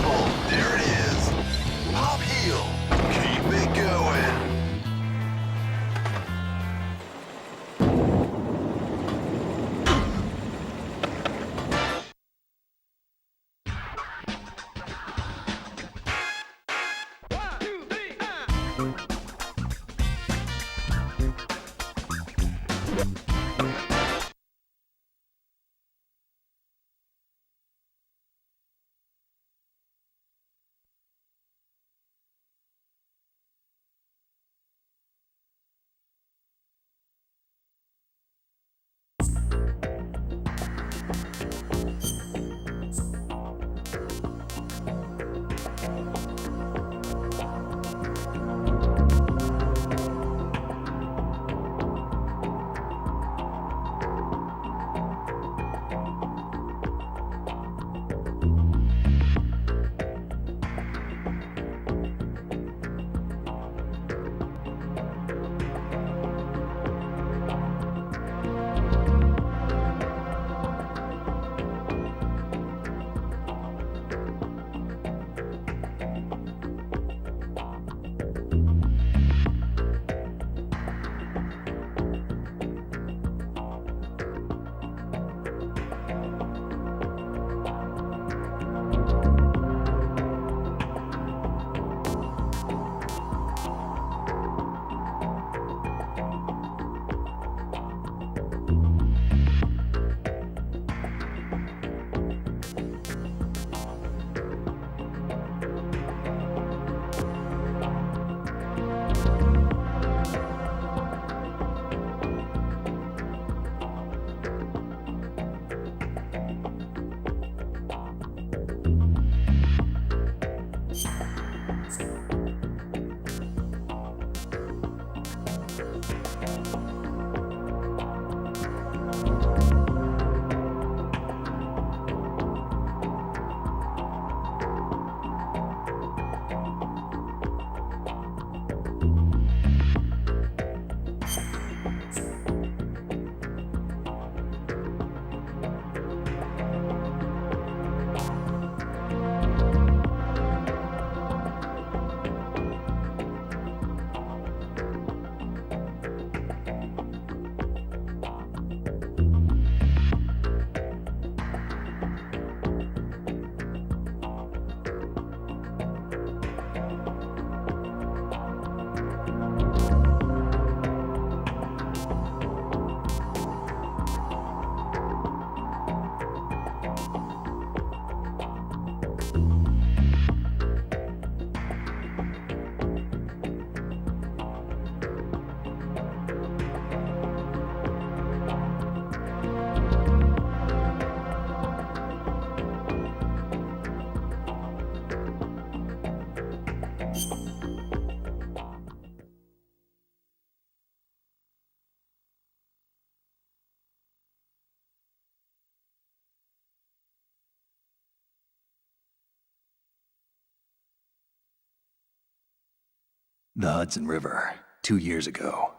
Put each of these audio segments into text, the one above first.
level. There it is. Pop heel. Keep it going. The Hudson River, 2 years ago.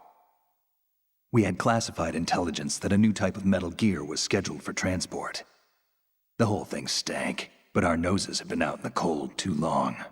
We had classified intelligence that a new type of metal gear was scheduled for transport. The whole thing stank, but our noses had been out in the cold too long.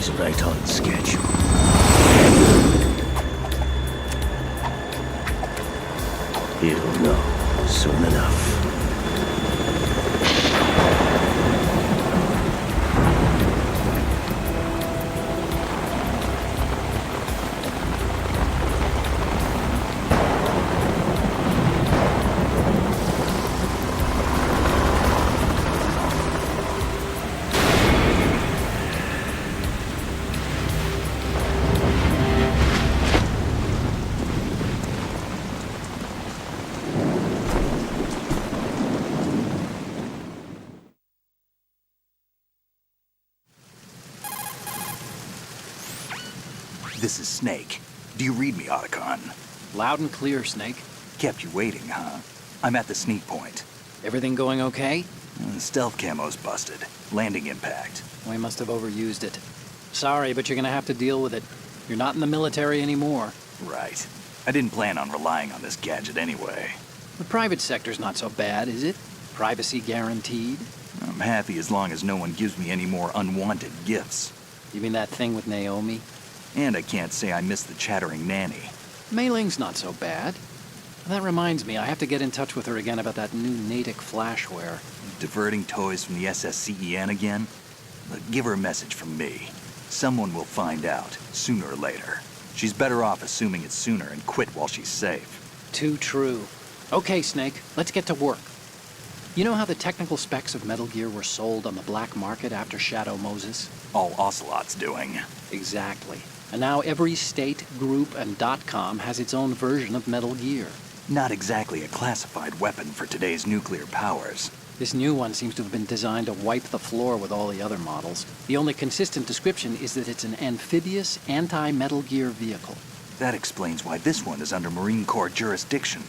He's right on schedule. He'll know soon enough. This is Snake. Do you read me, Otacon? Loud and clear, Snake. Kept you waiting, huh? I'm at the sneak point. Everything going okay? Stealth camo's busted. Landing impact. We must have overused it. Sorry, but you're gonna have to deal with it. You're not in the military anymore. Right. I didn't plan on relying on this gadget anyway. The private sector's not so bad, is it? Privacy guaranteed? I'm happy as long as no one gives me any more unwanted gifts. You mean that thing with Naomi? And I can't say I miss the chattering nanny. Mei Ling's not so bad. That reminds me, I have to get in touch with her again about that new Natick flashware. Diverting toys from the SSCEN again? Look, give her a message from me. Someone will find out, sooner or later. She's better off assuming it sooner and quit while she's safe. Too true. Okay, Snake, let's get to work. You know how the technical specs of Metal Gear were sold on the black market after Shadow Moses? All Ocelot's doing. Exactly. And now every state, group, and .com has its own version of Metal Gear. Not exactly a classified weapon for today's nuclear powers. This new one seems to have been designed to wipe the floor with all the other models. The only consistent description is that it's an amphibious, anti-Metal Gear vehicle. That explains why this one is under Marine Corps jurisdiction.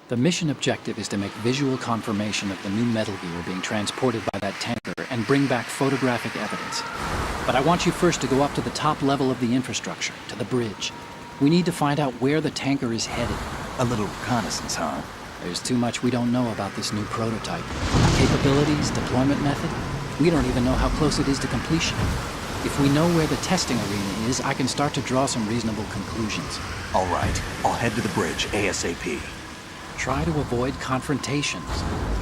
The mission objective is to make visual confirmation of the new Metal Gear being transported by that tanker and bring back photographic evidence. But I want you first to go up to the top level of the infrastructure, to the bridge. We need to find out where the tanker is headed. A little reconnaissance, huh? There's too much we don't know about this new prototype. Capabilities, deployment method, we don't even know how close it is to completion. If we know where the testing arena is, I can start to draw some reasonable conclusions. All right, I'll head to the bridge ASAP. Try to avoid confrontations.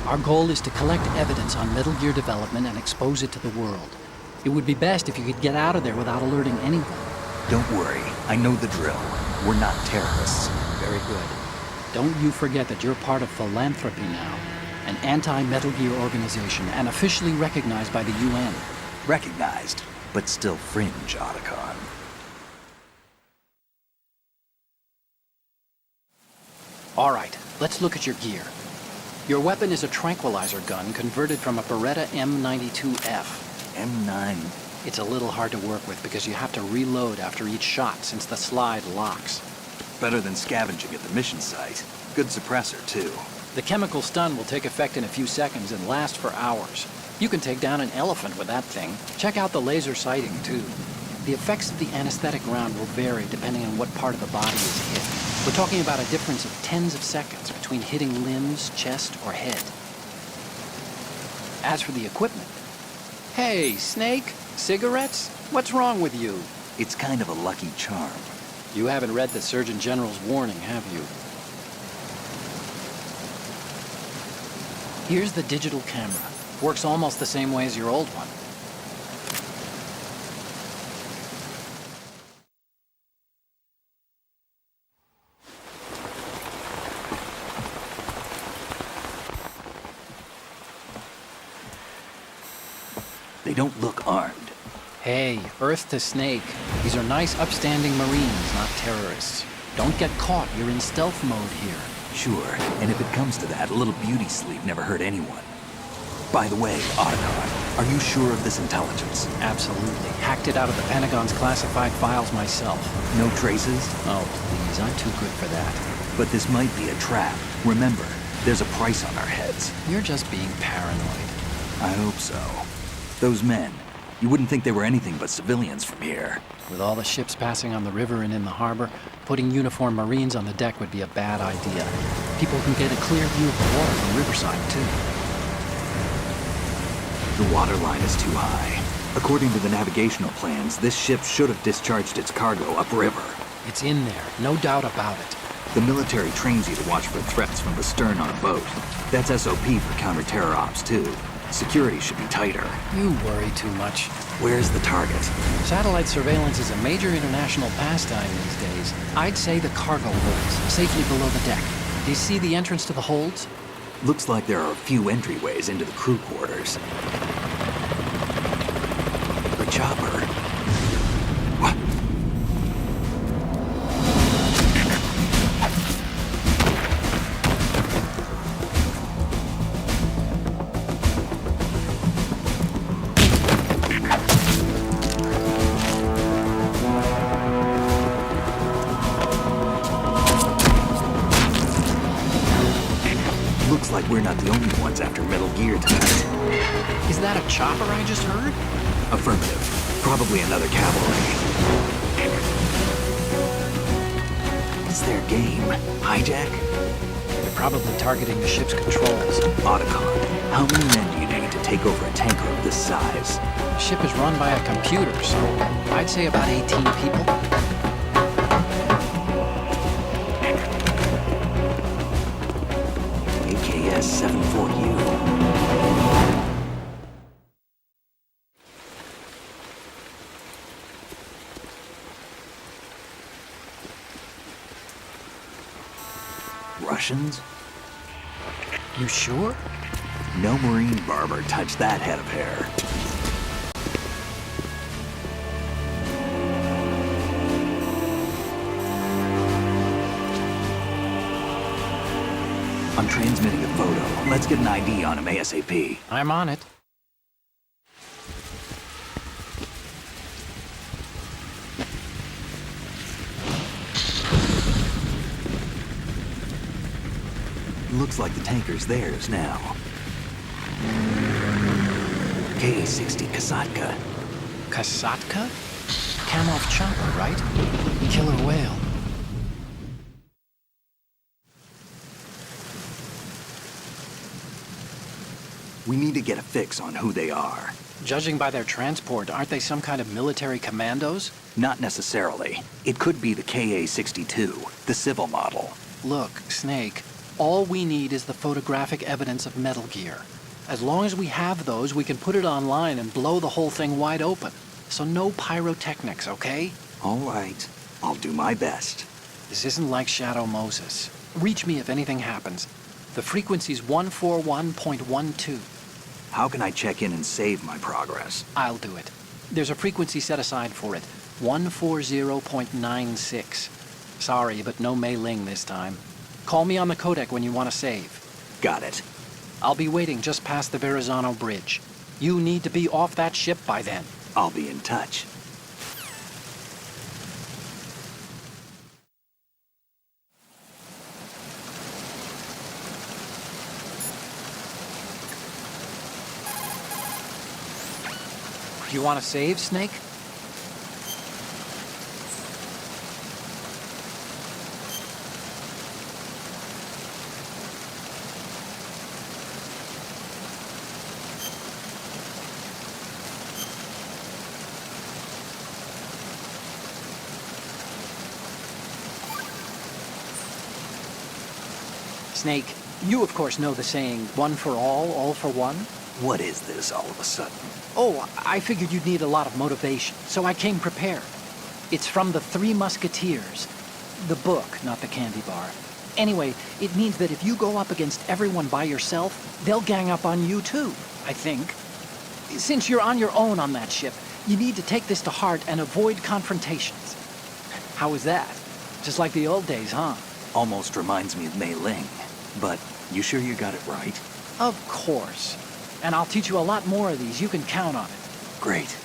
Our goal is to collect evidence on Metal Gear development and expose it to the world. It would be best if you could get out of there without alerting anyone. Don't worry, I know the drill. We're not terrorists. Very good. Don't you forget that you're part of Philanthropy now, an anti-Metal Gear organization and officially recognized by the UN. Recognized, but still fringe, Otacon. All right, let's look at your gear. Your weapon is a tranquilizer gun converted from a Beretta M92F. M9. It's a little hard to work with because you have to reload after each shot since the slide locks. Better than scavenging at the mission site. Good suppressor, too. The chemical stun will take effect in a few seconds and last for hours. You can take down an elephant with that thing. Check out the laser sighting, too. The effects of the anesthetic round will vary depending on what part of the body is hit. We're talking about a difference of tens of seconds between hitting limbs, chest, or head. As for the equipment... Hey, Snake, cigarettes? What's wrong with you? It's kind of a lucky charm. You haven't read the Surgeon General's warning, have you? Here's the digital camera. Works almost the same way as your old one. They don't look armed. Hey, Earth to Snake. These are nice, upstanding Marines, not terrorists. Don't get caught. You're in stealth mode here. Sure, and if it comes to that, a little beauty sleep never hurt anyone. By the way, Otacon, are you sure of this intelligence? Absolutely. Hacked it out of the Pentagon's classified files myself. No traces? Oh, please. I'm too good for that. But this might be a trap. Remember, there's a price on our heads. You're just being paranoid. I hope so. Those men, you wouldn't think they were anything but civilians from here. With all the ships passing on the river and in the harbor, putting uniformed Marines on the deck would be a bad idea. People can get a clear view of the water from Riverside, too. The water line is too high. According to the navigational plans, this ship should have discharged its cargo upriver. It's in there, no doubt about it. The military trains you to watch for threats from the stern on a boat. That's SOP for counter-terror ops, too. Security should be tighter. You worry too much. Where's the target? Satellite surveillance is a major international pastime these days. I'd say the cargo holds, safely below the deck. Do you see the entrance to the holds? Looks like there are a few entryways into the crew quarters. The chopper. What? Looks like we're not the only ones after Metal Gear tonight. Is that a chopper I just heard? Affirmative. Probably another cavalry. It's their game. Hijack? They're probably targeting the ship's controls. Otacon. How many men do you need to take over a tanker of this size? The ship is run by a computer, so I'd say about 18 people. AKS-74U. Russians? You sure? No Marine barber touched that head of hair. I'm transmitting a photo. Let's get an ID on him ASAP. I'm on it. Looks like the tanker's theirs now. K-60 Kasatka. Kasatka? Kamov chopper, right? Killer whale. We need to get a fix on who they are. Judging by their transport, aren't they some kind of military commandos? Not necessarily. It could be the KA-62, the civil model. Look, Snake, all we need is the photographic evidence of Metal Gear. As long as we have those, we can put it online and blow the whole thing wide open. So no pyrotechnics, okay? All right. I'll do my best. This isn't like Shadow Moses. Reach me if anything happens. The frequency's 141.12. How can I check in and save my progress? I'll do it. There's a frequency set aside for it. 140.96. Sorry, but no Mei Ling this time. Call me on the codec when you want to save. Got it. I'll be waiting just past the Verrazano Bridge. You need to be off that ship by then. I'll be in touch. You want to save, Snake? Snake, you of course know the saying, one for all for one? What is this all of a sudden? Oh, I figured you'd need a lot of motivation, so I came prepared. It's from the Three Musketeers. The book, not the candy bar. Anyway, it means that if you go up against everyone by yourself, they'll gang up on you too, I think. Since you're on your own on that ship, you need to take this to heart and avoid confrontations. How was that? Just like the old days, huh? Almost reminds me of Mei Ling. But you sure you got it right? Of course. And I'll teach you a lot more of these. You can count on it. Great.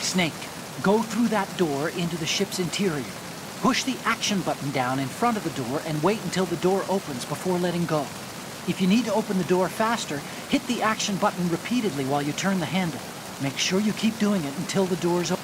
Snake, go through that door into the ship's interior. Push the action button down in front of the door and wait until the door opens before letting go. If you need to open the door faster, hit the action button repeatedly while you turn the handle. Make sure you keep doing it until the door's open.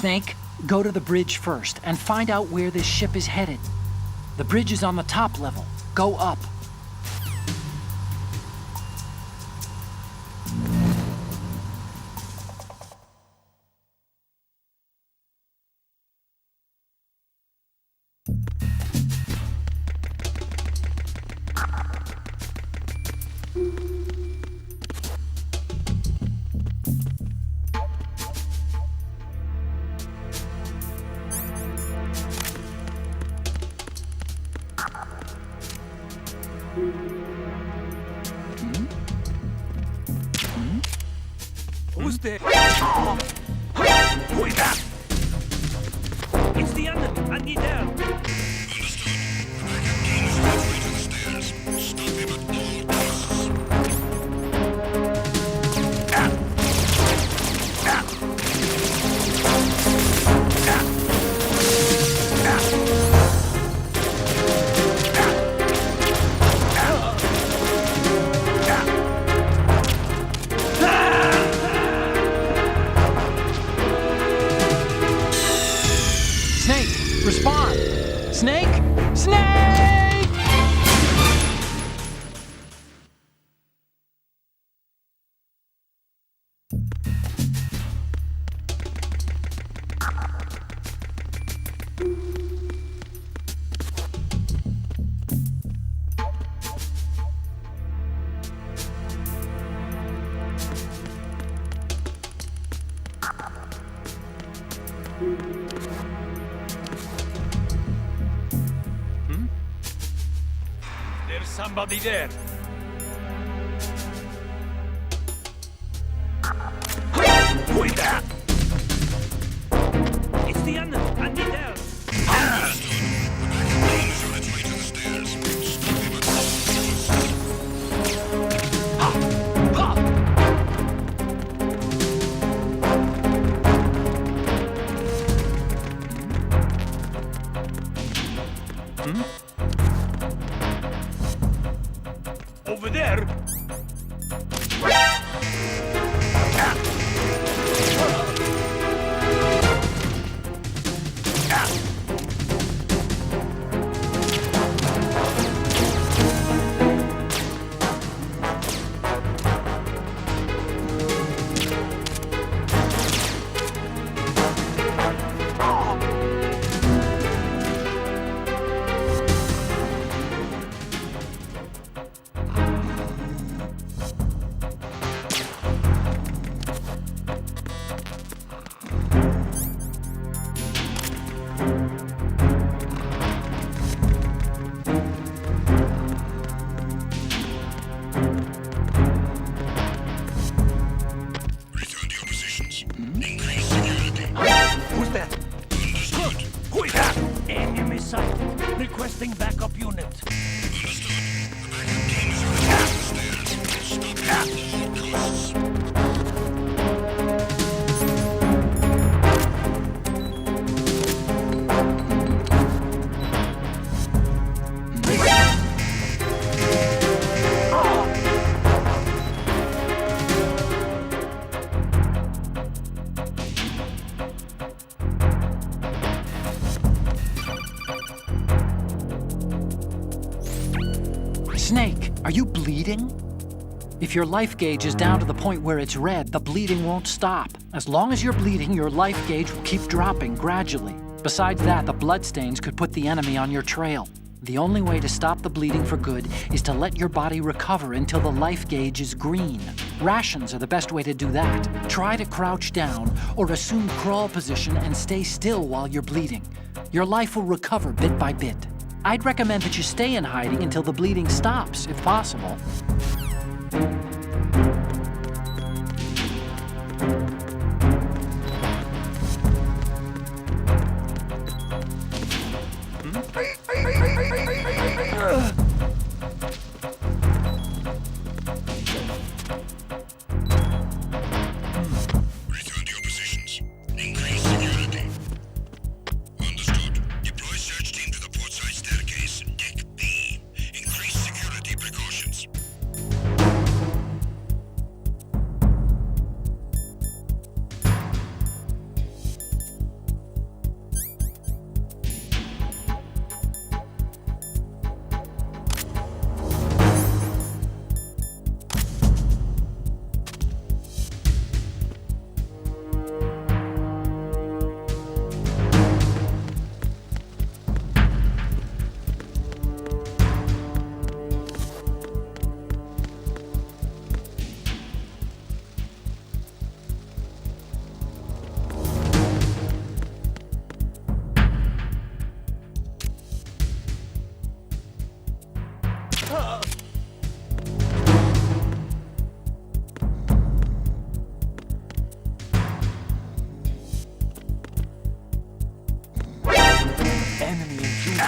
Snake, go to the bridge first and find out where this ship is headed. The bridge is on the top level. Go up. Who's there? Who is that? It's the enemy. I need help. Snake, respond! Snake! Snake! There's somebody there. Who is that? It's the enemy. I need help. Over there. Return to your positions. Increase security. Who's that? Understood. Who is that? Enemy sighted. Requesting backup unit. Understood. The backup team is on the stairs. Stop at all costs. Snake, are you bleeding? If your life gauge is down to the point where it's red, the bleeding won't stop. As long as you're bleeding, your life gauge will keep dropping gradually. Besides that, the bloodstains could put the enemy on your trail. The only way to stop the bleeding for good is to let your body recover until the life gauge is green. Rations are the best way to do that. Try to crouch down or assume crawl position and stay still while you're bleeding. Your life will recover bit by bit. I'd recommend that you stay in hiding until the bleeding stops, if possible. Return to your positions. Increase security. Understood. Deploy search team to the port side staircase. Deck B. Increase security precautions.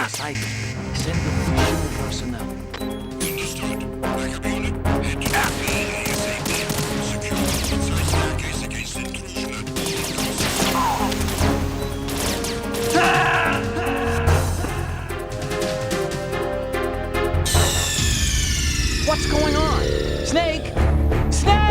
the site. Send the additional personnel. Understood. Backup unit. Head to ASAP. Secure the inside staircase against intrusion at all costs. What's going on? Snake! Snake!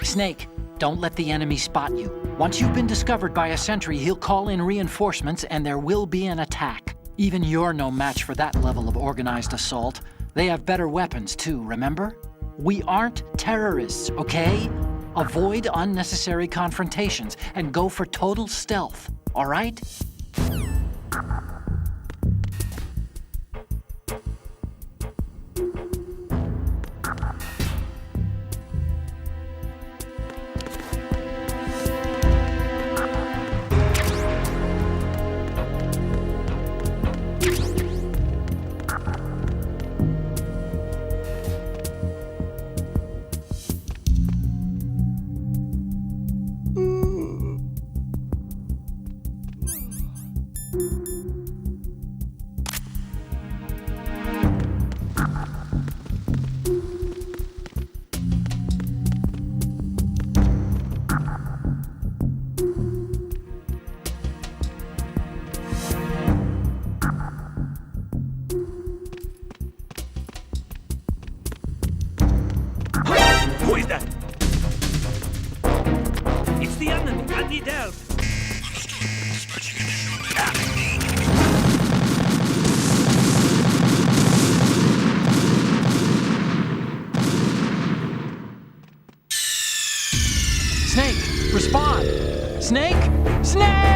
Snake, don't let the enemy spot you. Once you've been discovered by a sentry, he'll call in reinforcements and there will be an attack. Even you're no match for that level of organized assault. They have better weapons too, remember? We aren't terrorists, okay? Avoid unnecessary confrontations and go for total stealth, all right? Who is that? It's the enemy. I need help. Understood. Dispatching additional men. Snake, respond! Snake! Snake!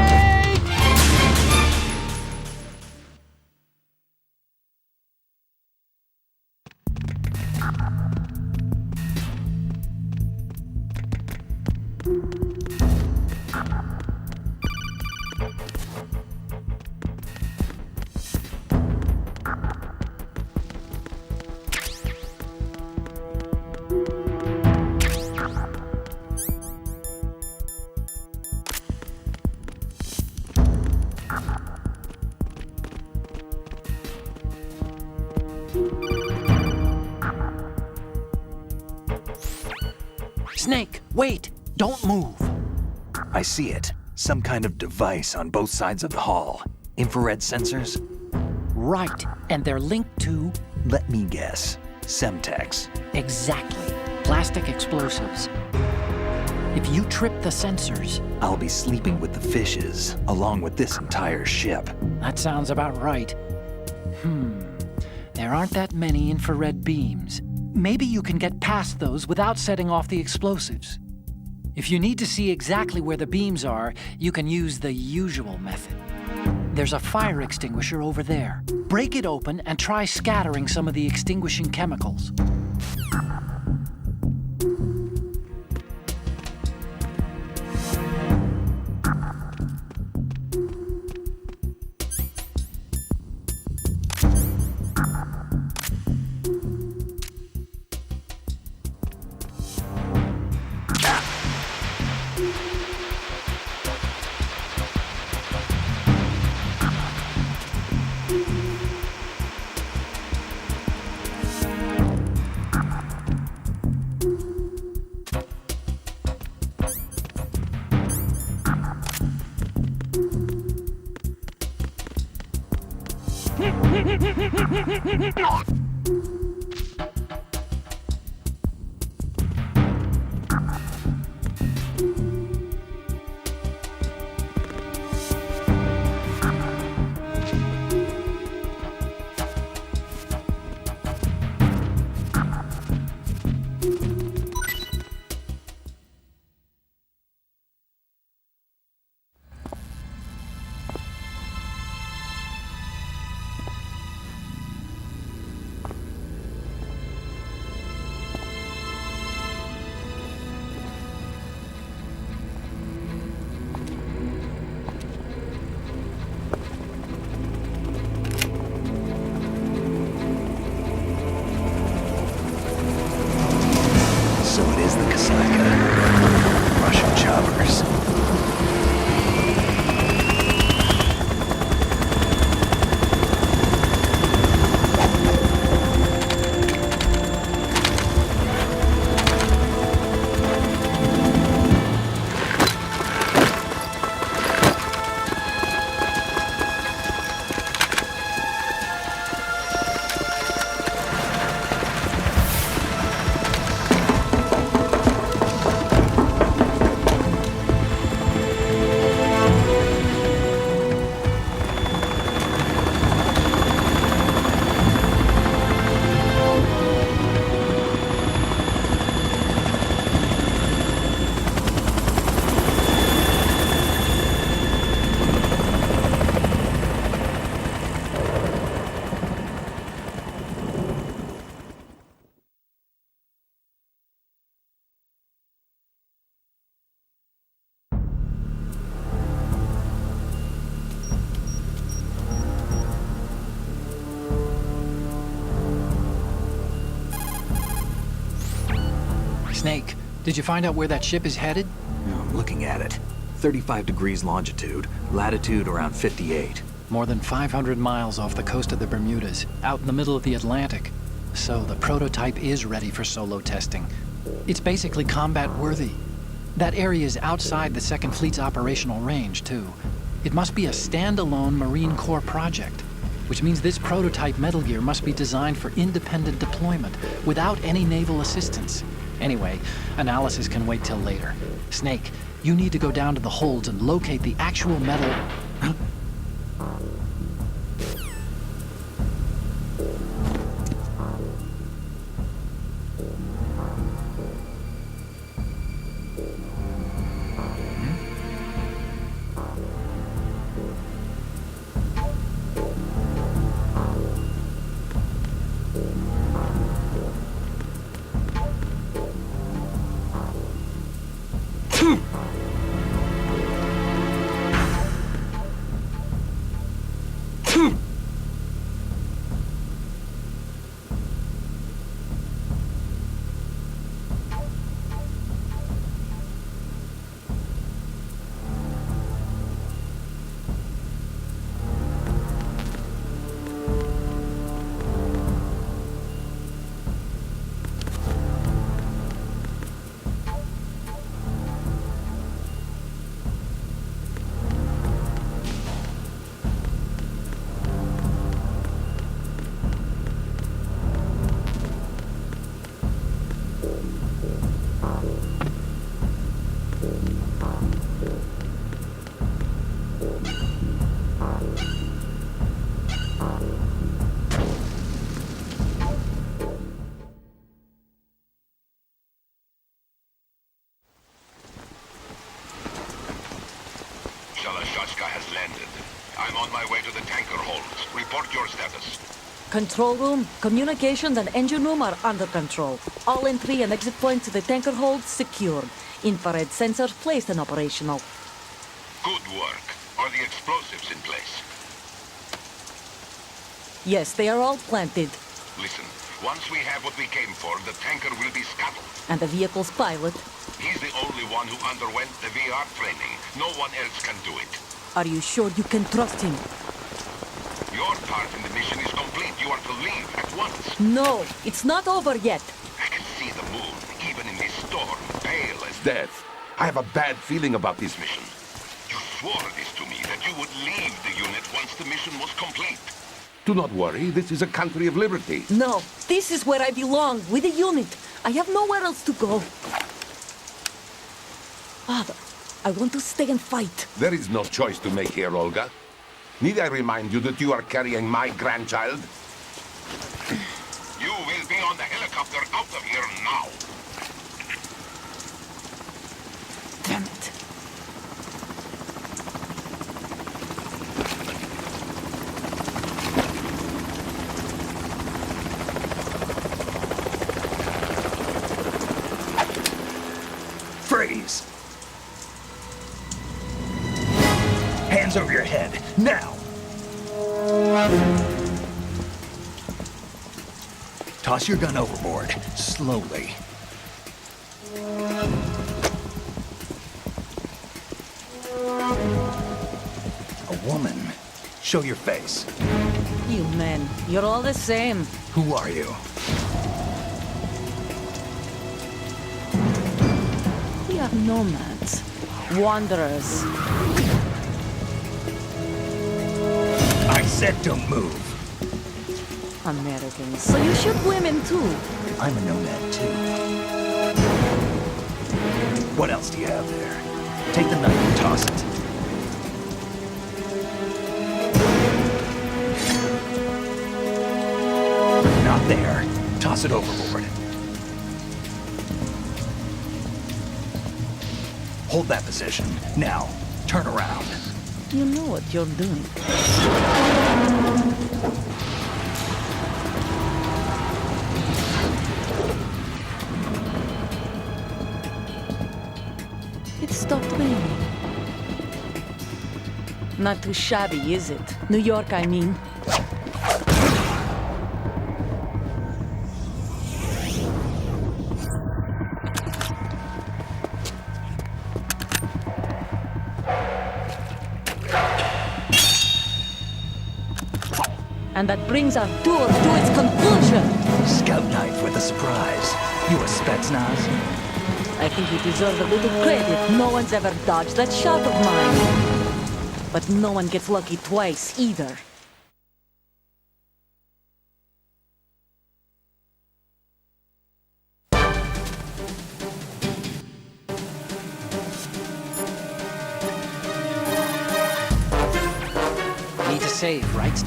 Snake, wait! Don't move! I see it. Some kind of device on both sides of the hall. Infrared sensors? Right, and they're linked to... Let me guess. Semtex. Exactly. Plastic explosives. If you trip the sensors... I'll be sleeping with the fishes, along with this entire ship. That sounds about right. There aren't that many infrared beams. Maybe you can get past those without setting off the explosives. If you need to see exactly where the beams are, you can use the usual method. There's a fire extinguisher over there. Break it open and try scattering some of the extinguishing chemicals. So it is the Kasatka. Russian choppers. Snake, did you find out where that ship is headed? I'm looking at it. 35 degrees longitude, latitude around 58. More than 500 miles off the coast of the Bermudas, out in the middle of the Atlantic. So the prototype is ready for solo testing. It's basically combat-worthy. That area is outside the Second Fleet's operational range, too. It must be a standalone Marine Corps project, which means this prototype Metal Gear must be designed for independent deployment, without any naval assistance. Anyway, analysis can wait till later. Snake, you need to go down to the holds and locate the actual metal... I'm on my way to the tanker holds. Report your status. Control room, communications, and engine room are under control. All entry and exit points to the tanker hold secured. Infrared sensors placed and operational. Good work. Are the explosives in place? Yes, they are all planted. Listen, once we have what we came for, the tanker will be scuttled. And the vehicle's pilot. He's the only one who underwent the VR training. No one else can do it. Are you sure you can trust him? Your part in the mission is complete. You are to leave at once. No, it's not over yet. I can see the moon, even in this storm, pale as death. I have a bad feeling about this mission. You swore this to me, that you would leave the unit once the mission was complete. Do not worry, this is a country of liberty. No, this is where I belong, with the unit. I have nowhere else to go. Father, I want to stay and fight. There is no choice to make here, Olga. Need I remind you that you are carrying my grandchild? You will be on the helicopter out of here now. Damn it. Freeze! Hands over your head, now! Toss your gun overboard, slowly. A woman. Show your face. You men, you're all the same. Who are you? We are nomads. Wanderers. I said don't move. Americans. So you shoot women too. I'm a nomad too. What else do you have there? Take the knife and toss it. Not there. Toss it overboard. Hold that position. Now, turn around. You know what you're doing. It stopped raining. Not too shabby, is it? New York, I mean. And that brings our tour to its conclusion. Scout knife with a surprise. You a Spetsnaz? I think you deserve a little credit. No one's ever dodged that shot of mine. But no one gets lucky twice, either. Need to save, right?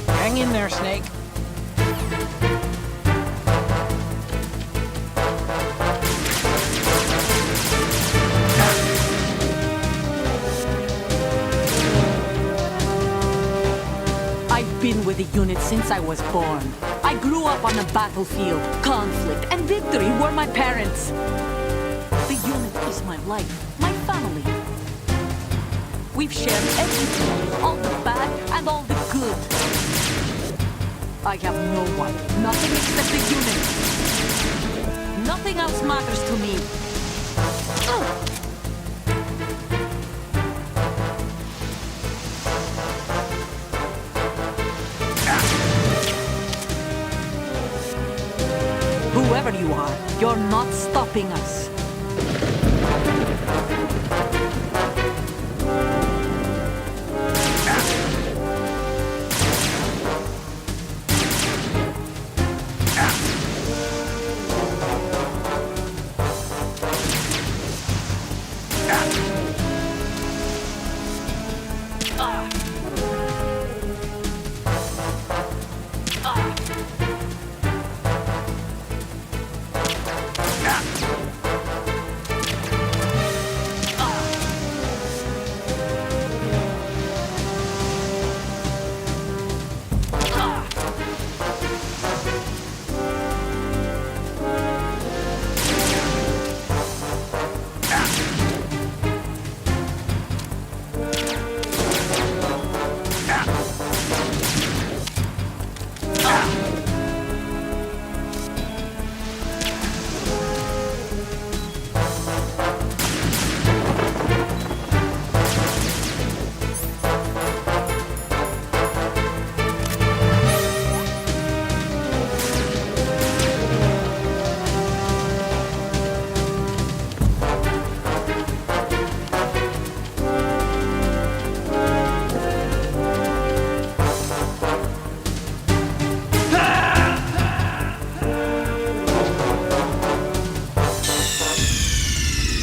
Hang in there, Snake. I've been with the unit since I was born. I grew up on the battlefield. Conflict and victory were my parents. The unit is my life, my family. We've shared everything, all the bad and all the good. I have no one, nothing except the unit. Nothing else matters to me. Whoever you are, you're not stopping us.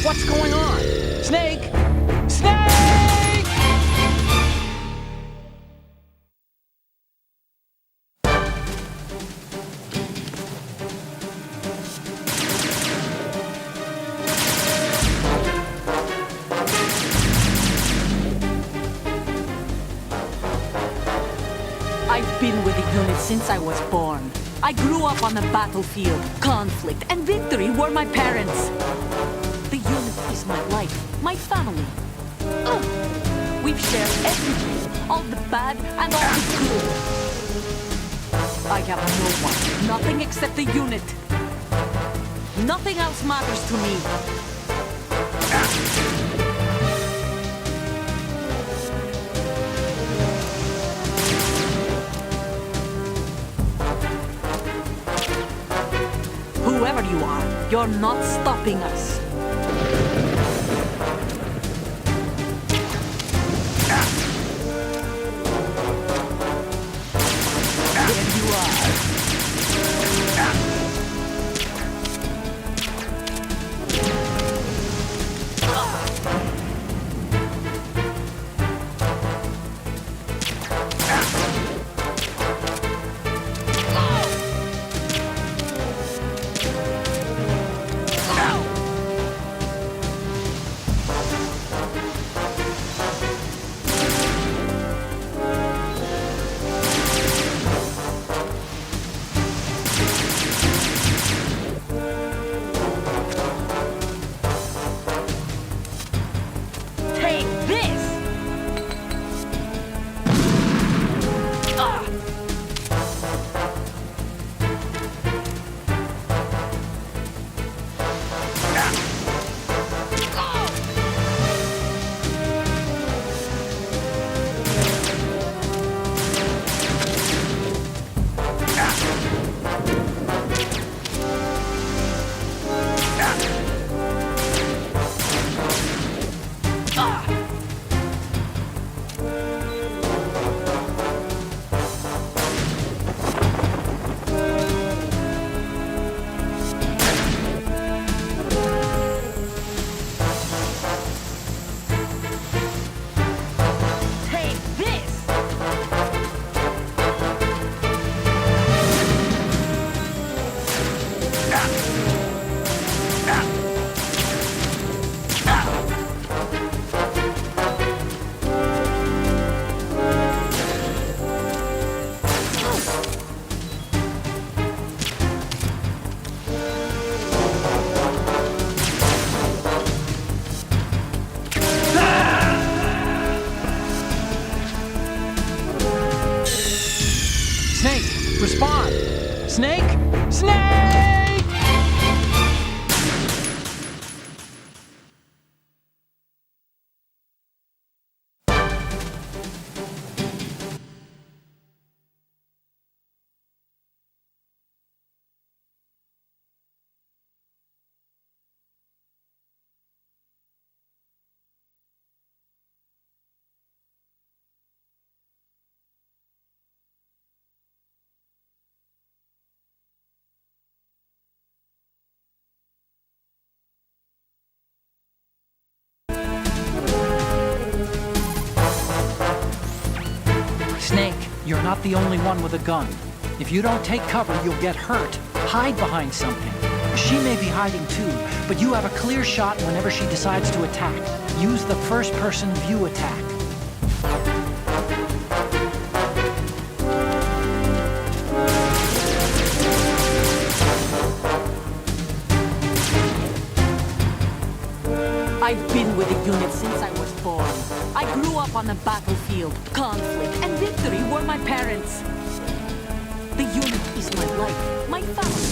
What's going on? Snake! Snake! I've been with the unit since I was born. I grew up on the battlefield. Conflict and victory were my parents. The unit is my life, my family. We've shared everything, all the bad and all the good. I have no one, nothing except the unit. Nothing else matters to me. Whoever you are, you're not stopping us. There you are. Take this! Take this! Snake, respond! Snake! Snake! Snake, you're not the only one with a gun. If you don't take cover, you'll get hurt. Hide behind something. She may be hiding too, but you have a clear shot whenever she decides to attack. Use the first-person view attack. I've been with the unit since I was born. I grew up on the battlefield. Conflict and victory were my parents. The unit is my life, my family.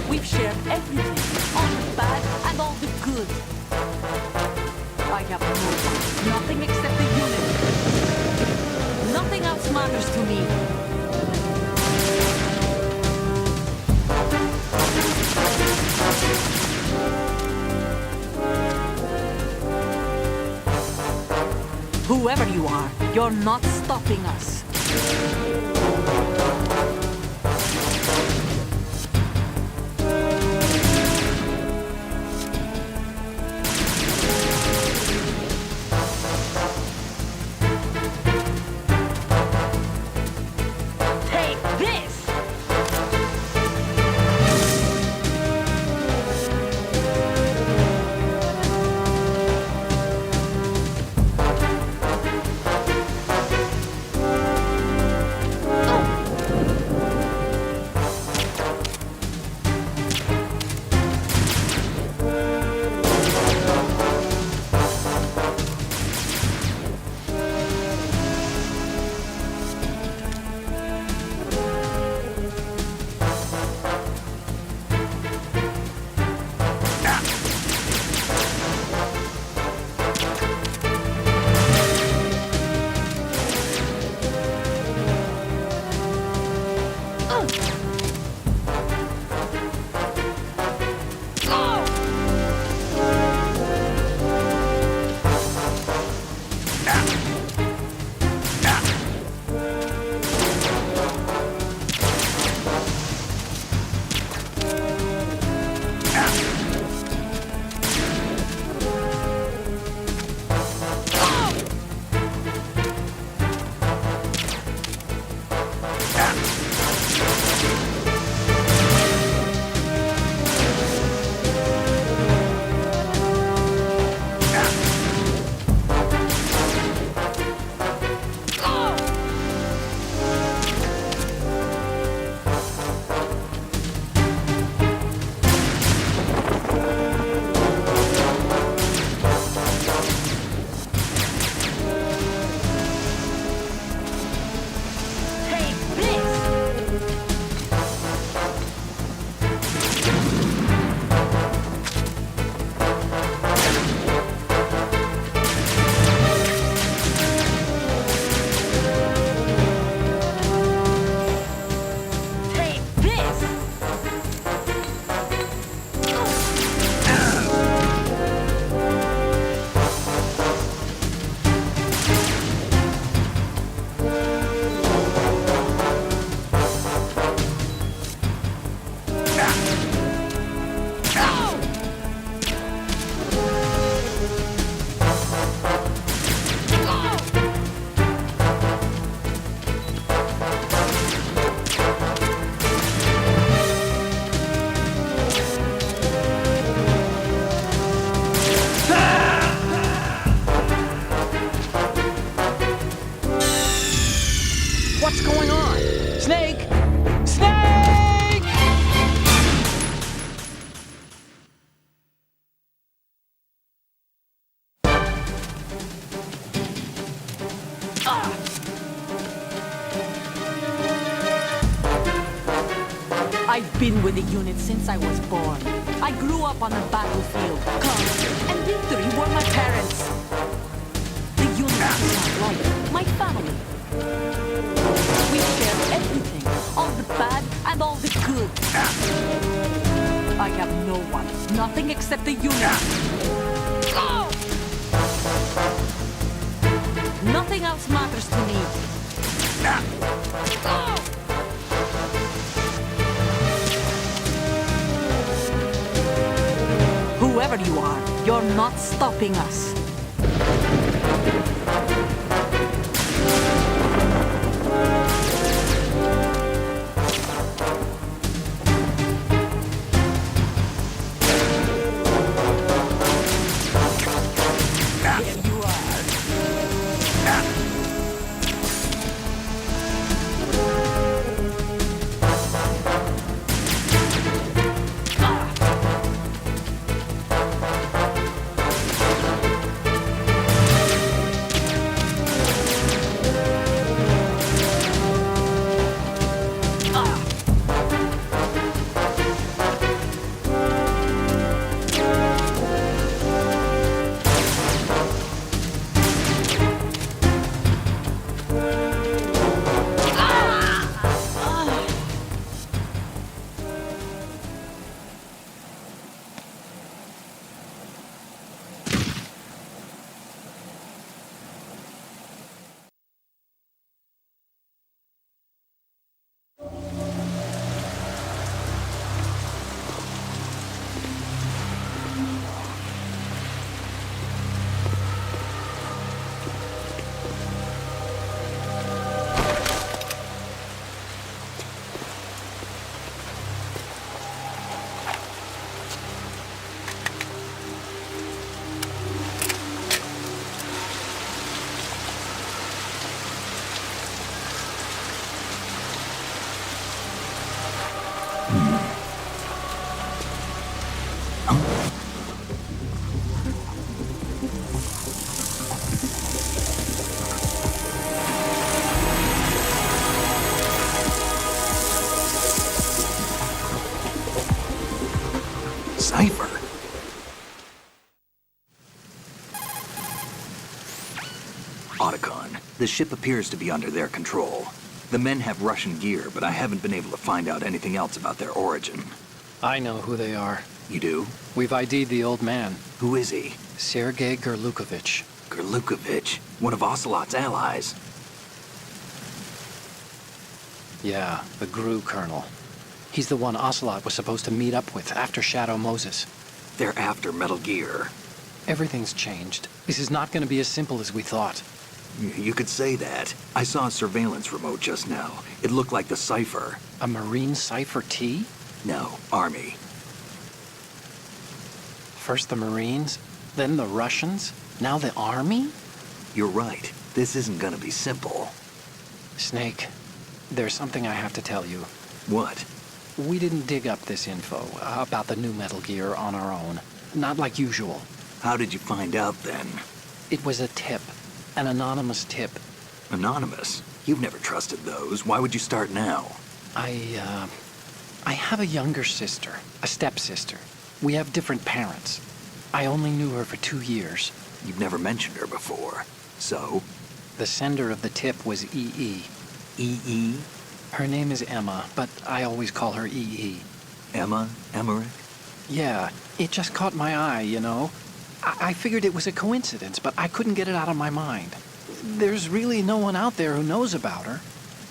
We've shared everything, all the bad and all the good. I have nothing except the unit. Nothing else matters to me. Whoever you are, you're not stopping us. Take this! What's going on? Snake! Snake! I've been with the unit since I was born. I grew up on the battlefield. Conflict and victory were my parents. The unit is my life, my family. We share everything, all the bad and all the good. I have no one, nothing except the unit. Nothing else matters to me. Whoever you are, you're not stopping us. Otacon, the ship appears to be under their control. The men have Russian gear, but I haven't been able to find out anything else about their origin. I know who they are. You do? We've ID'd the old man, Who is he? Sergei Gerlukovich. Gerlukovich, one of Ocelot's allies. Yeah, the GRU colonel. He's the one Ocelot was supposed to meet up with after Shadow Moses. They're after Metal Gear. Everything's changed. This is not going to be as simple as we thought. You could say that. I saw a surveillance remote just now. It looked like the Cypher. A Marine Cypher T? No, Army. First the Marines, then the Russians, now the Army? You're right. This isn't gonna be simple. Snake, there's something I have to tell you. What? We didn't dig up this info about the new Metal Gear on our own. Not like usual. How did you find out then? It was a tip. An anonymous tip. Anonymous? You've never trusted those. Why would you start now? I have a younger sister, a stepsister. We have different parents. I only knew her for 2 years. You've never mentioned her before. So? The sender of the tip was EE. EE? Her name is Emma, but I always call her EE. Emma? Emmerich? Yeah, it just caught my eye, you know? I figured it was a coincidence, but I couldn't get it out of my mind. There's really no one out there who knows about her.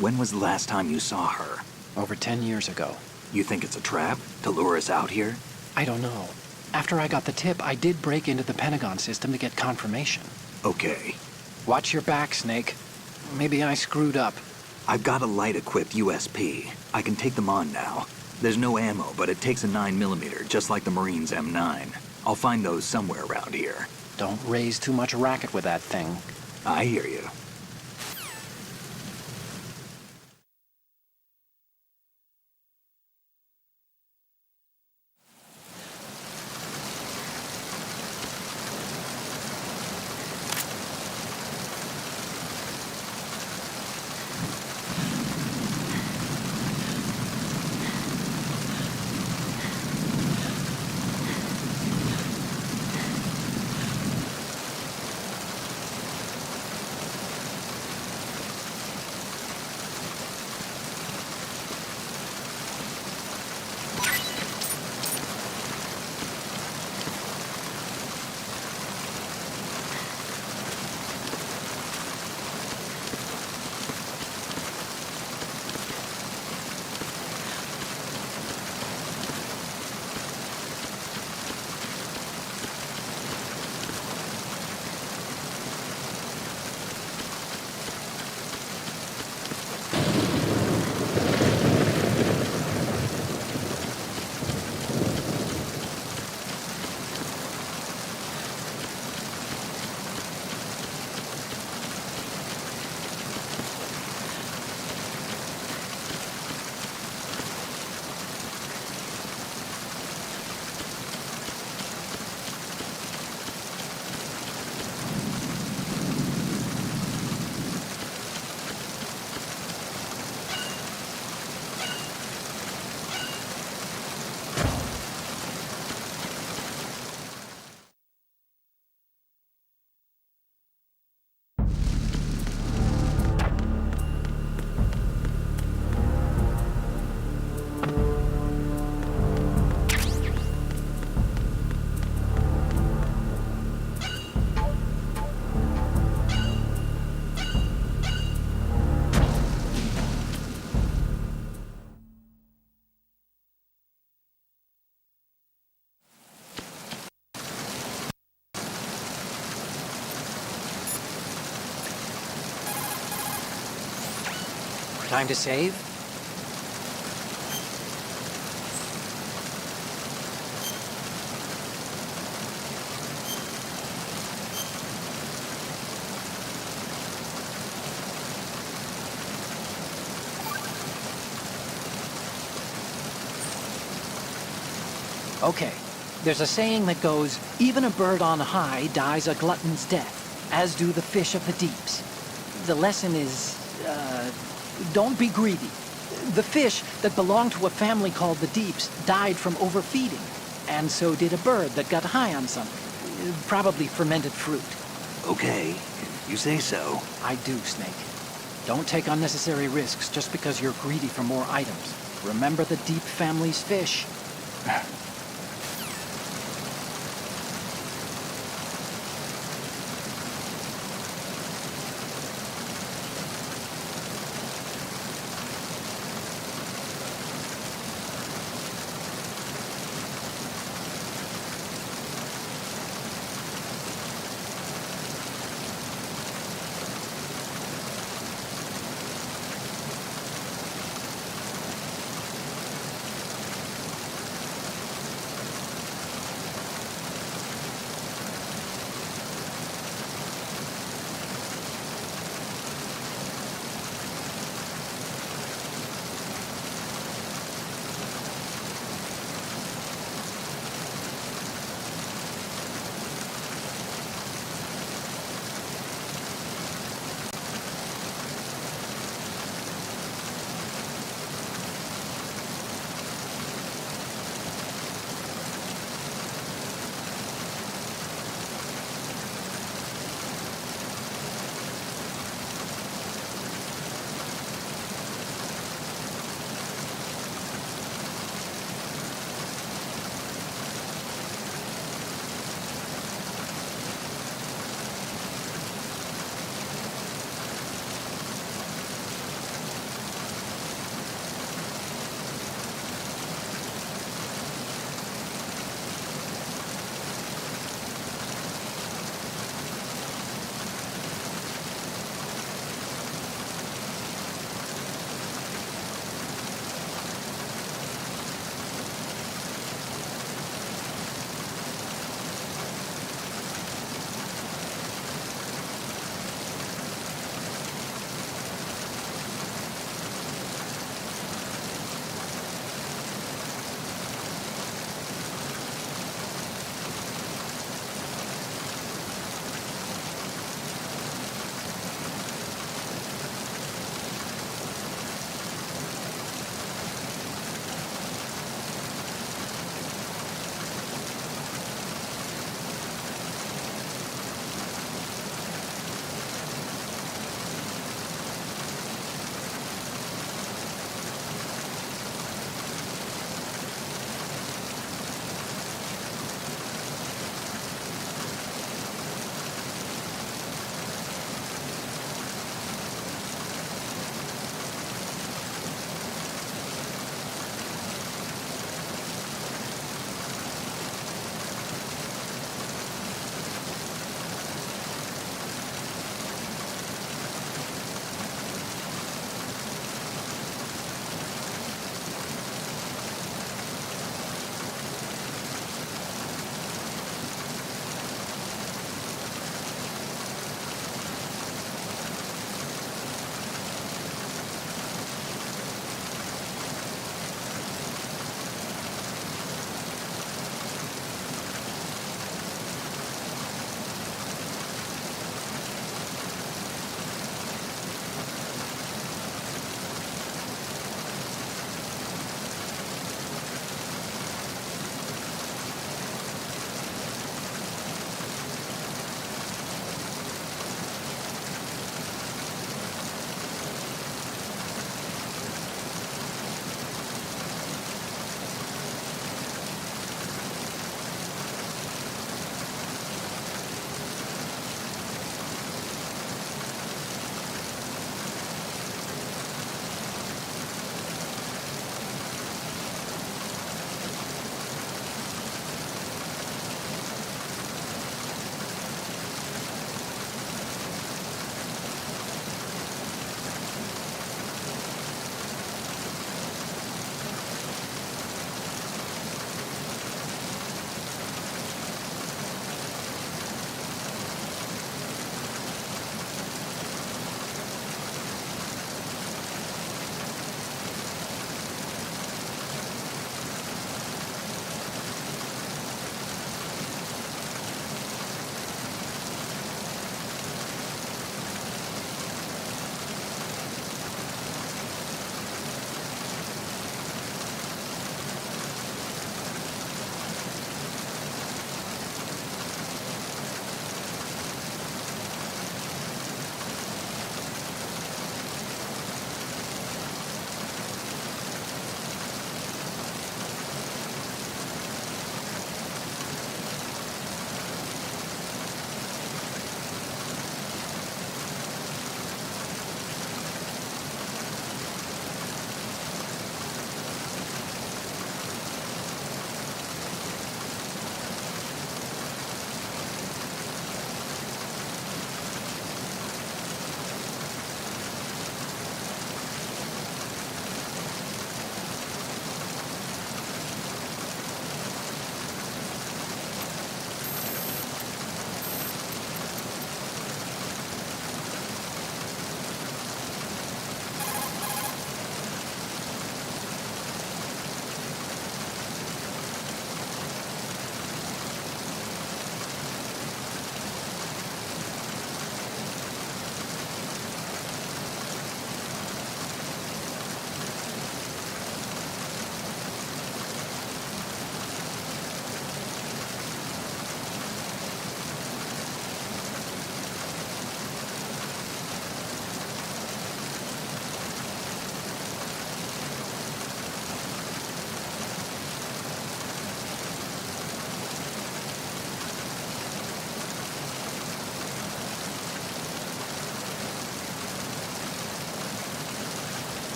When was the last time you saw her? Over 10 years ago. You think it's a trap? To lure us out here? I don't know. After I got the tip, I did break into the Pentagon system to get confirmation. Okay. Watch your back, Snake. Maybe I screwed up. I've got a light-equipped USP. I can take them on now. There's no ammo, but it takes a 9mm, just like the Marines' M9. I'll find those somewhere around here. Don't raise too much racket with that thing. I hear you. Time to save? Okay, there's a saying that goes, even a bird on high dies a glutton's death, as do the fish of the deeps. The lesson is, don't be greedy. The fish that belonged to a family called the Deeps died from overfeeding, and so did a bird that got high on something, probably fermented fruit. Okay. You say so. I do, Snake. Don't take unnecessary risks just because you're greedy for more items. Remember the Deep family's fish.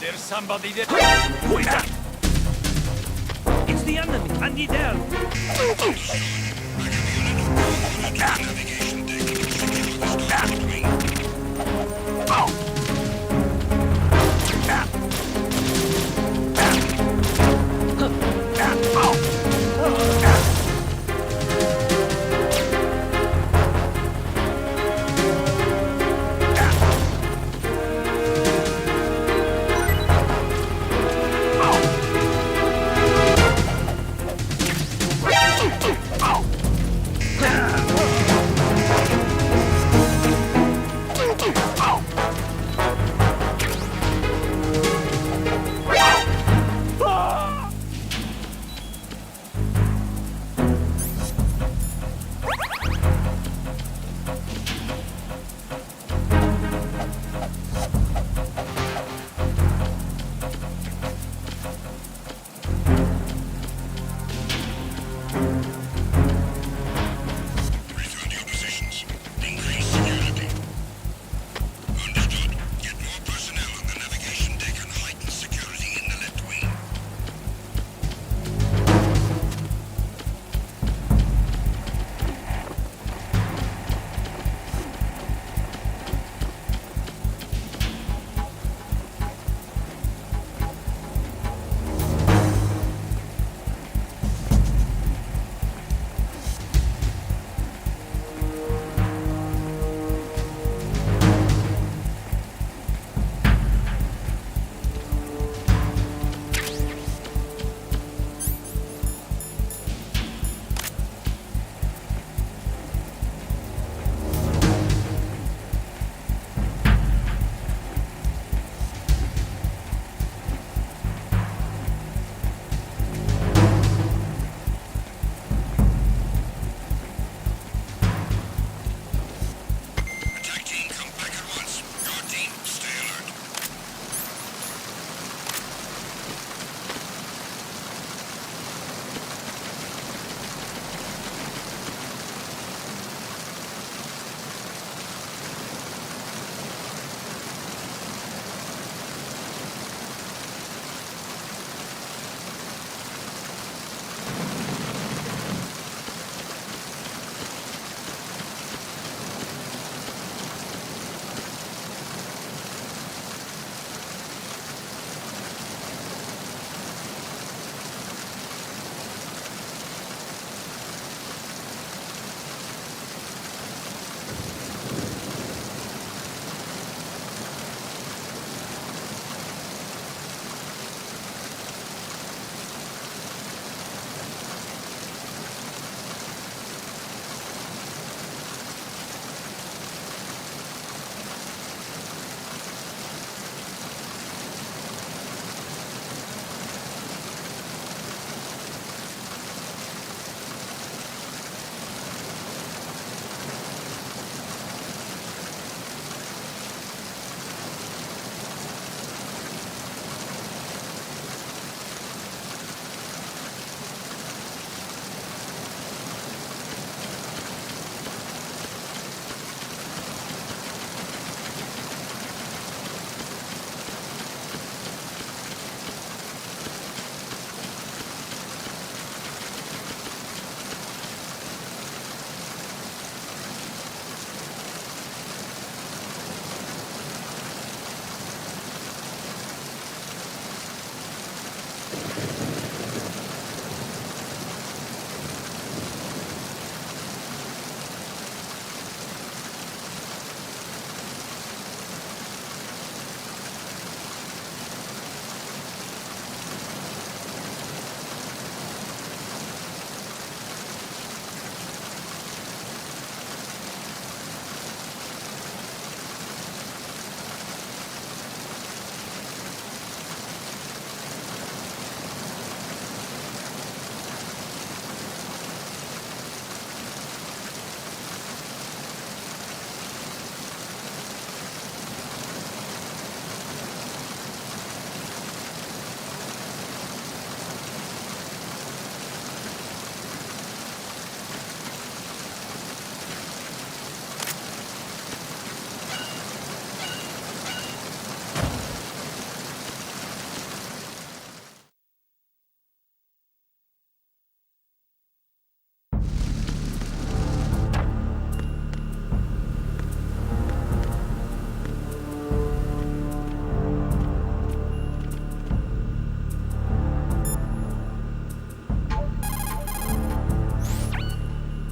There's somebody there. Who is that? It's the enemy. I need help.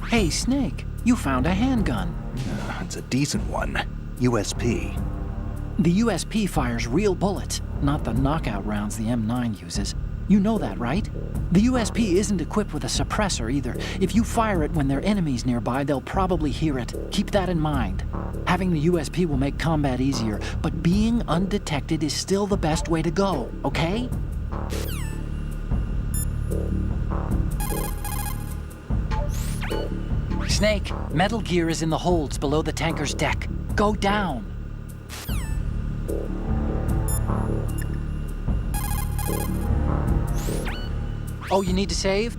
Hey, Snake, you found a handgun. It's a decent one. USP. The USP fires real bullets, not the knockout rounds the M9 uses. You know that, right? The USP isn't equipped with a suppressor either. If you fire it when there are enemies nearby, they'll probably hear it. Keep that in mind. Having the USP will make combat easier, but being undetected is still the best way to go, okay? Snake, Metal Gear is in the holds below the tanker's deck. Go down. Oh, you need to save?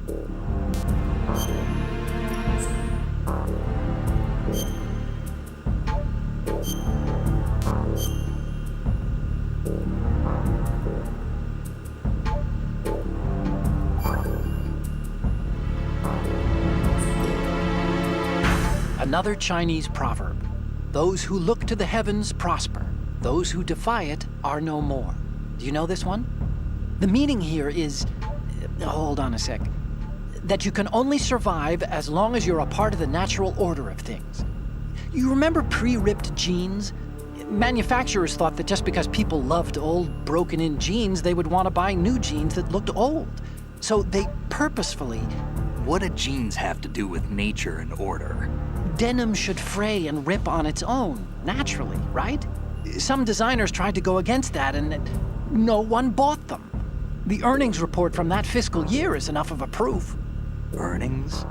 Another Chinese proverb. Those who look to the heavens prosper. Those who defy it are no more. Do you know this one? The meaning here is... hold on a sec. That you can only survive as long as you're a part of the natural order of things. You remember pre-ripped jeans? Manufacturers thought that just because people loved old, broken-in jeans, they would want to buy new jeans that looked old. So they purposefully... What do jeans have to do with nature and order? Denim should fray and rip on its own, naturally, right? Some designers tried to go against that, and no one bought them. The earnings report from that fiscal year is enough of a proof. Earnings?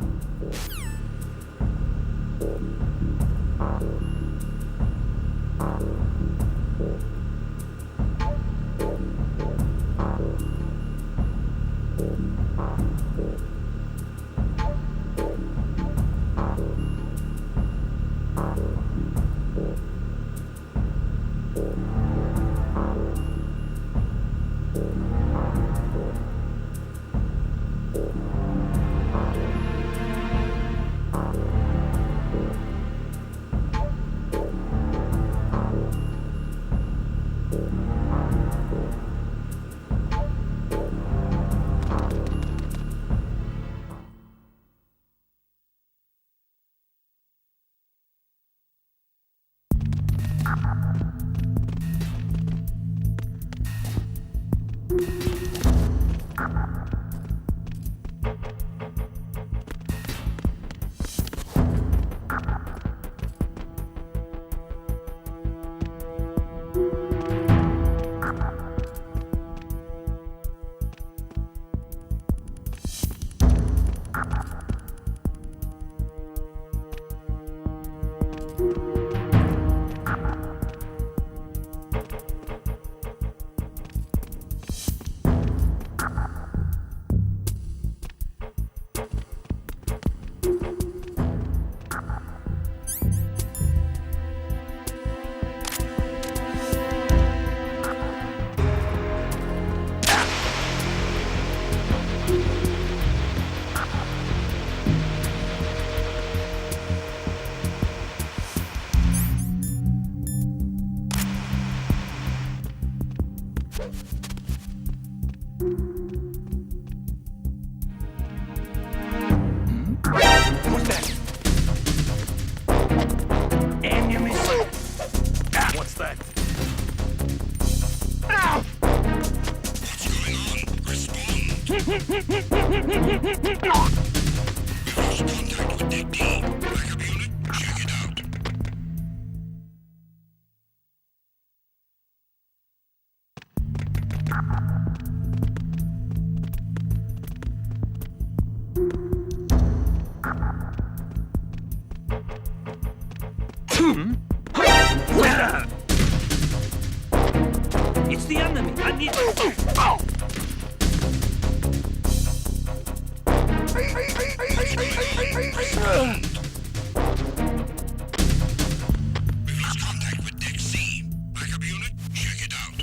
It's the enemy. I need... We've lost contact with Deck C. Backup unit, check it out.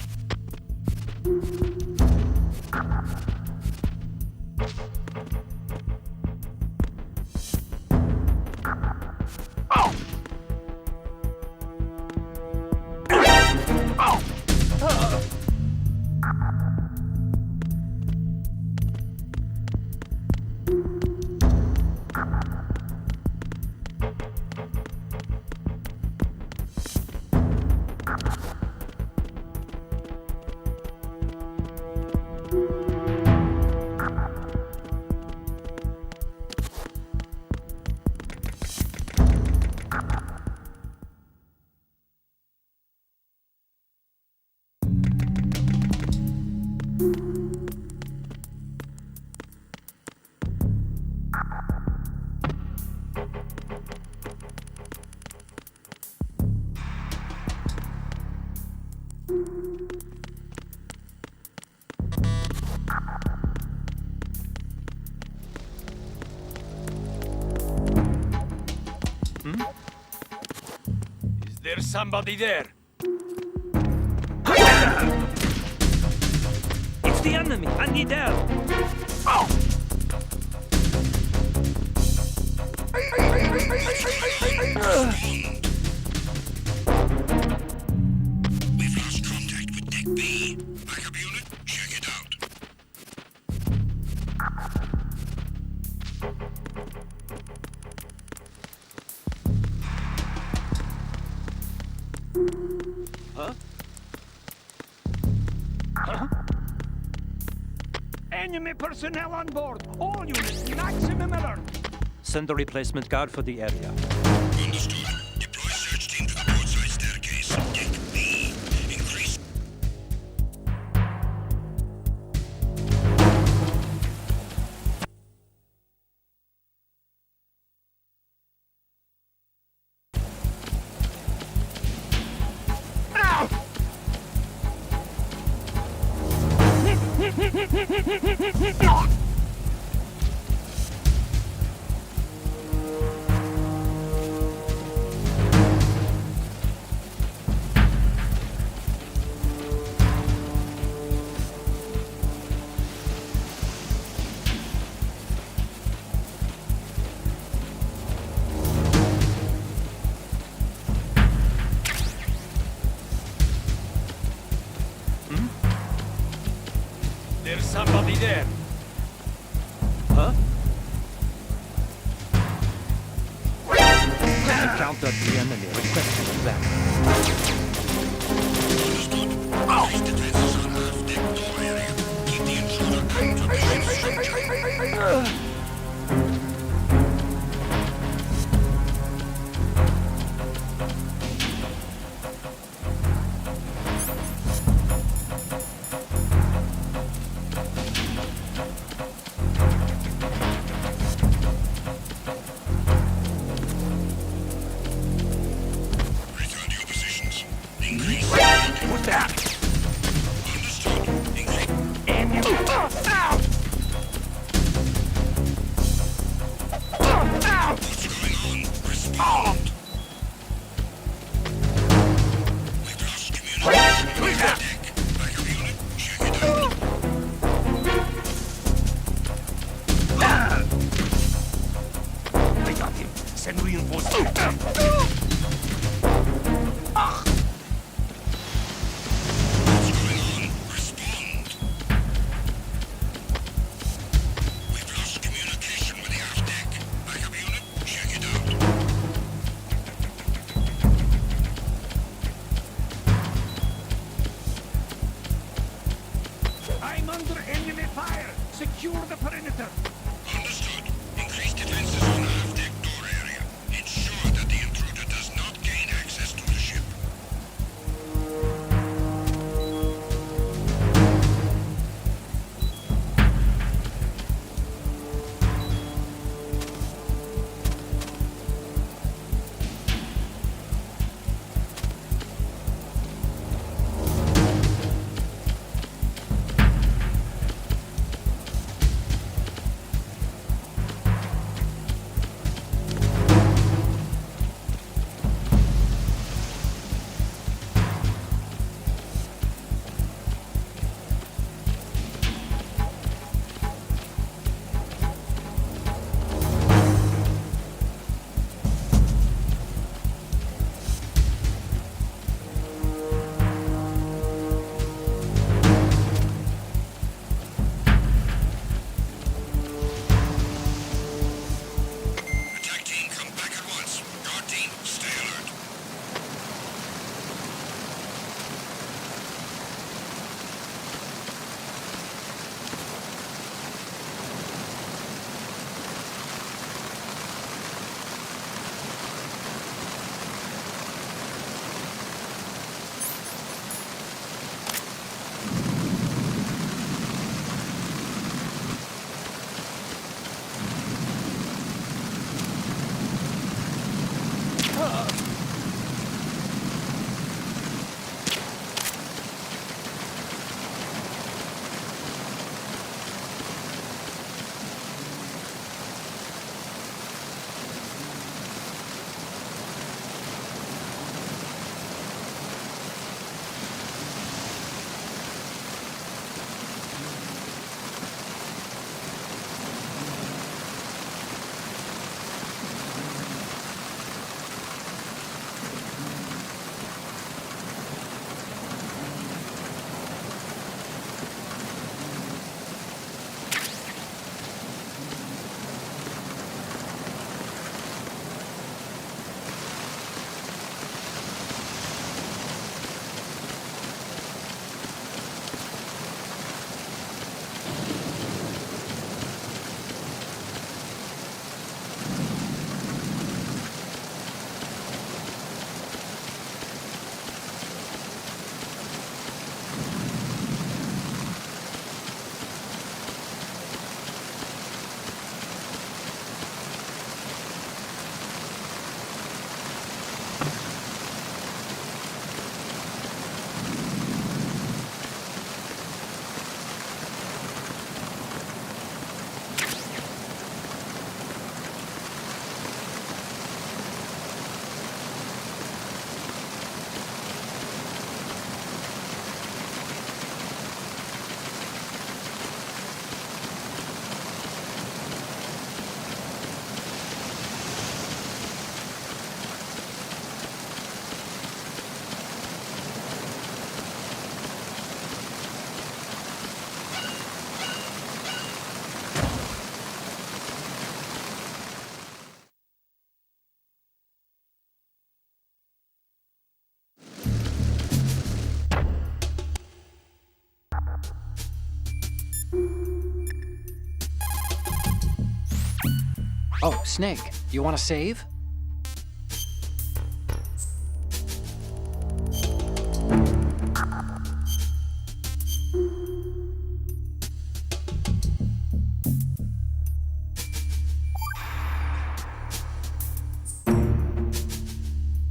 somebody there. It's the enemy. I need help. Oh! We've lost contact with Deck B. Backup unit, check it out. Enemy personnel on board. All units, maximum alert. Send a replacement guard for the area. Understood. Deploy search team to the portside staircase. Deck B. Increase. There's somebody there. Huh? Encountered the enemy. Requesting them back. Increase defenses on half-deck door area. Keep the intruder out of the Return to your positions. Increase. What's that? Understood. Increase. What's going on? Respond. We've lost communication with the deck. Backup unit, check it out. I got him. Send reinforcements. What's going on? Respond. We've lost communication with the aft deck. Backup unit, check it out. I'm under enemy fire. Secure the perimeter. Understood. Increase defenses on half-deck door area. Ensure that the intruder does not gain access to the ship. Attack team, come back at once. Guard team, stay alert. Oh, Snake, you want to save?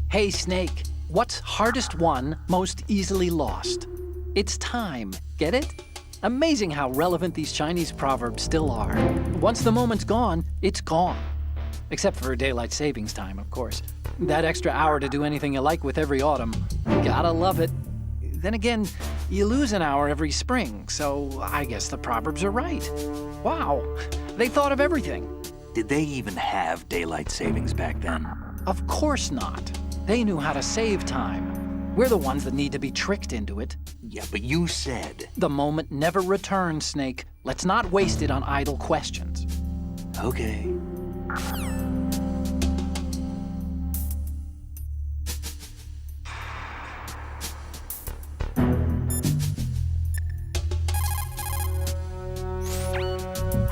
Hey, Snake, what's hardest won, most easily lost? It's time, get it? Amazing how relevant these Chinese proverbs still are. Once the moment's gone, it's gone. Except for daylight savings time, of course. That extra hour to do anything you like with every autumn. Gotta love it. Then again, you lose an hour every spring, so I guess the proverbs are right. Wow, they thought of everything. Did they even have daylight savings back then? Of course not. They knew how to save time. We're the ones that need to be tricked into it. Yeah, but you said... The moment never returns, Snake. Let's not waste it on idle questions. Okay.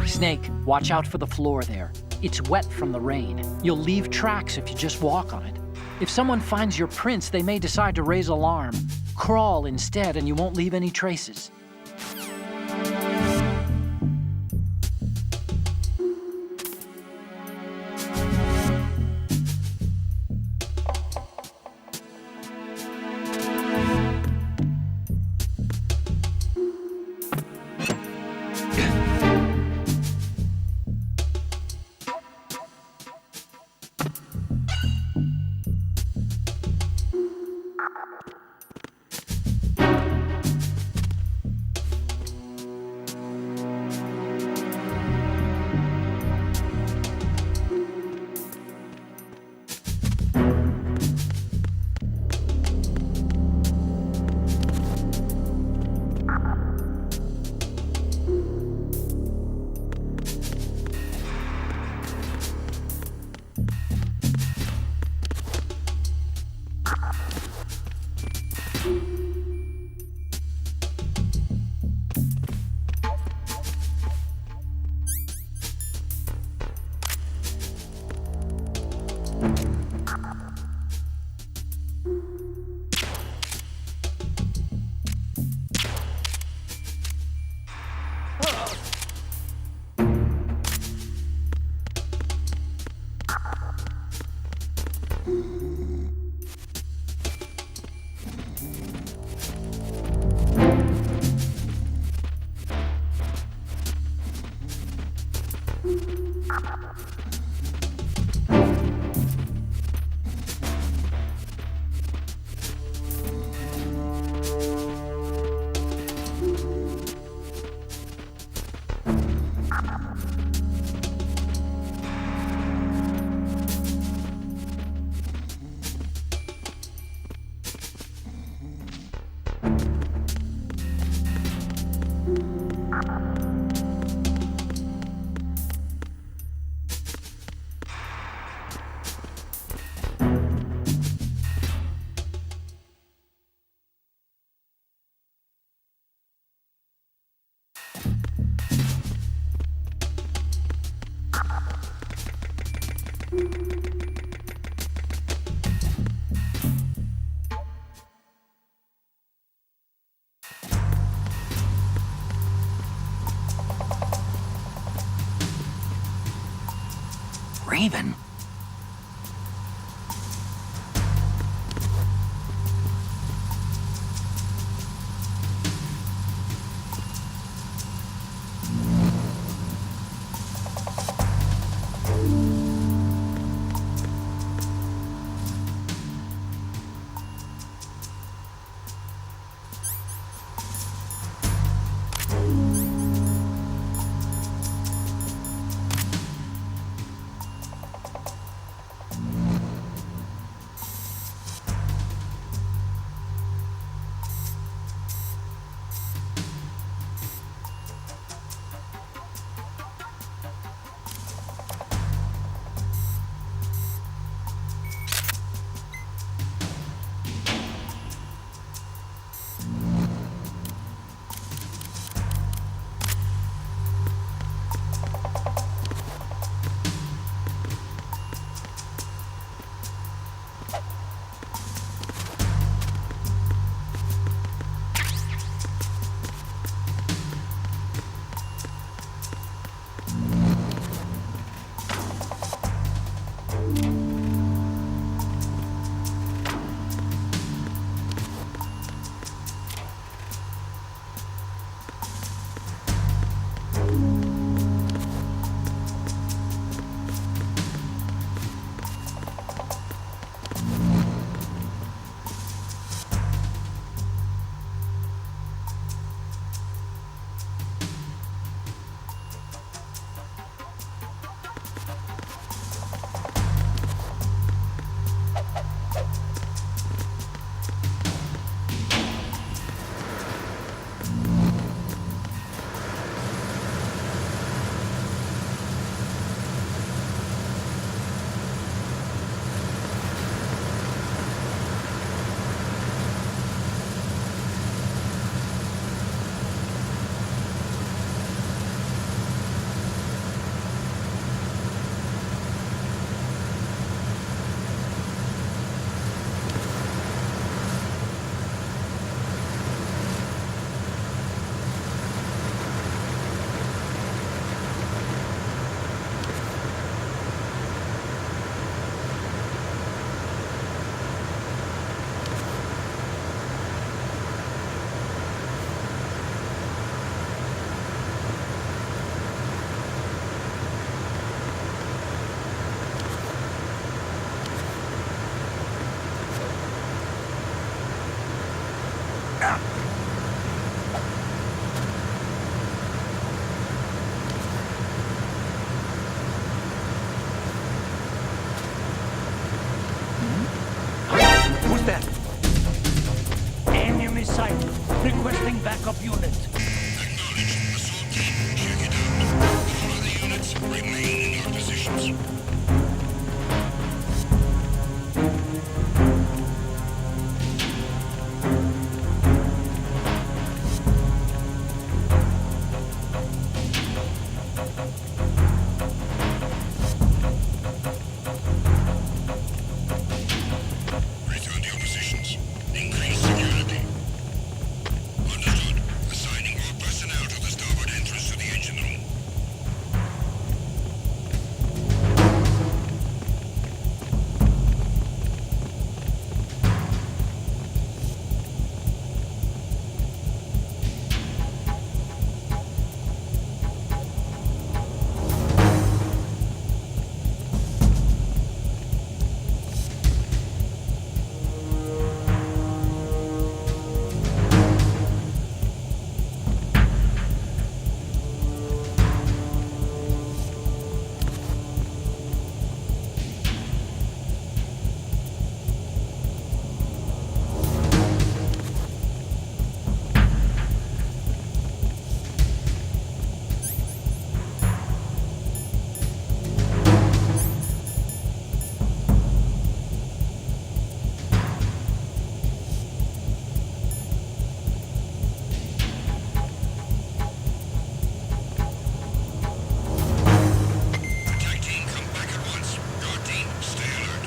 Snake, watch out for the floor there. It's wet from the rain. You'll leave tracks if you just walk on it. If someone finds your prints, they may decide to raise alarm. Crawl instead, and you won't leave any traces. Raven? them. Enemy sight. Requesting backup unit. Acknowledged. Assault team, check it out. All other units remain in your positions. Return to your positions. Increase security. Understood. Assigning all personnel to the starboard entrance to the engine room. Attack team, come back at once. Guard team, stay alert.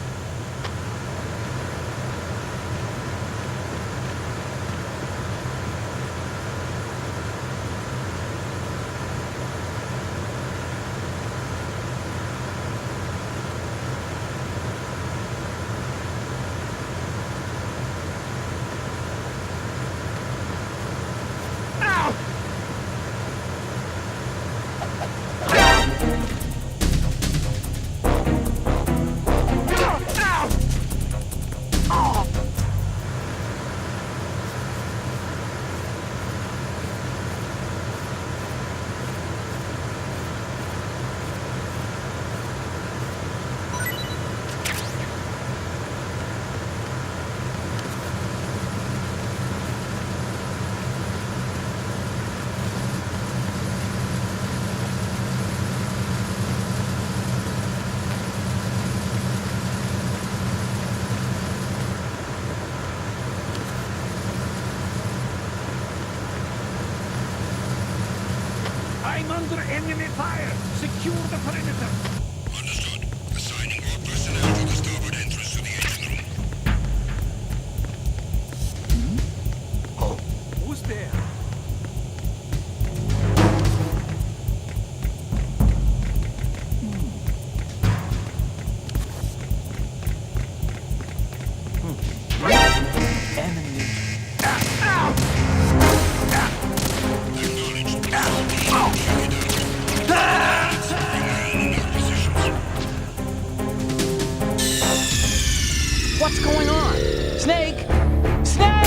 I'm under enemy fire. Secure the perimeter. Understood. Assigning all personnel to the starboard entrance to the engine room. Who's there? Enemy. Acknowledged. Assault team, check it out. Remain in your positions. What's going on? Snake! Snake!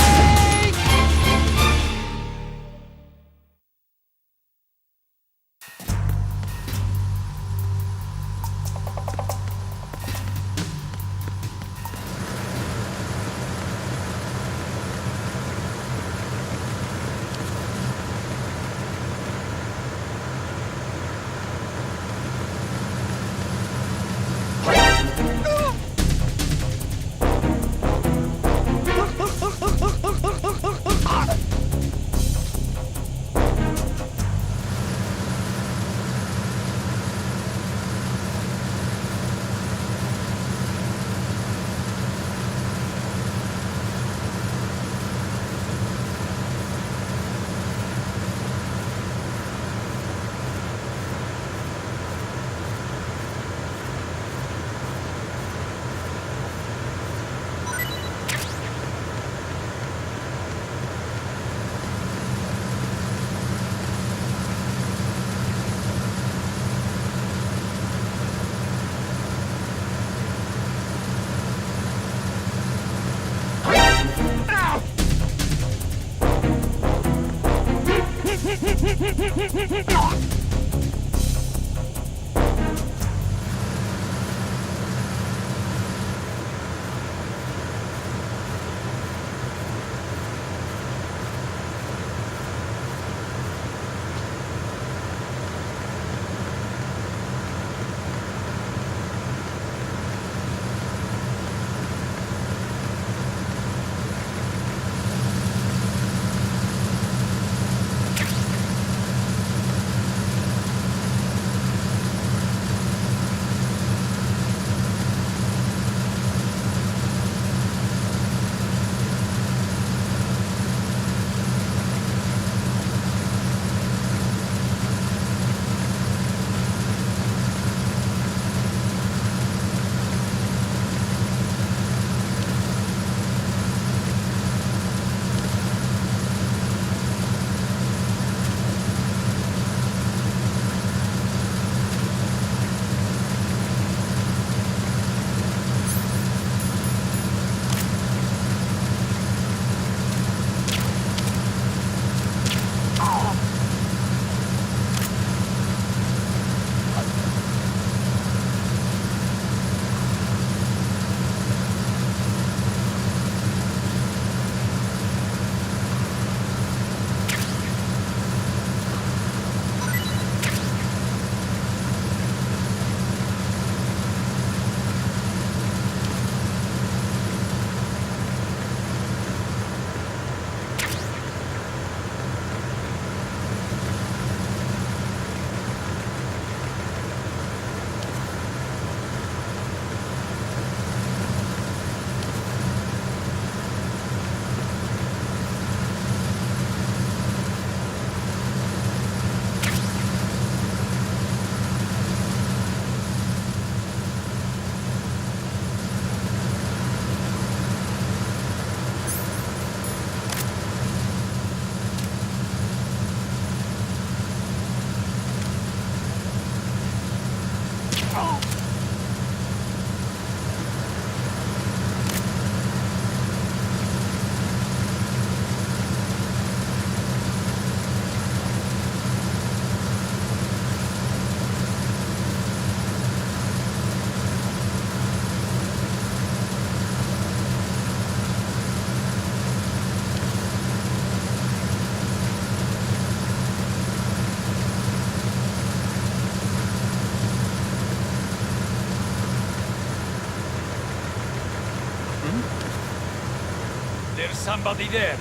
There's somebody there.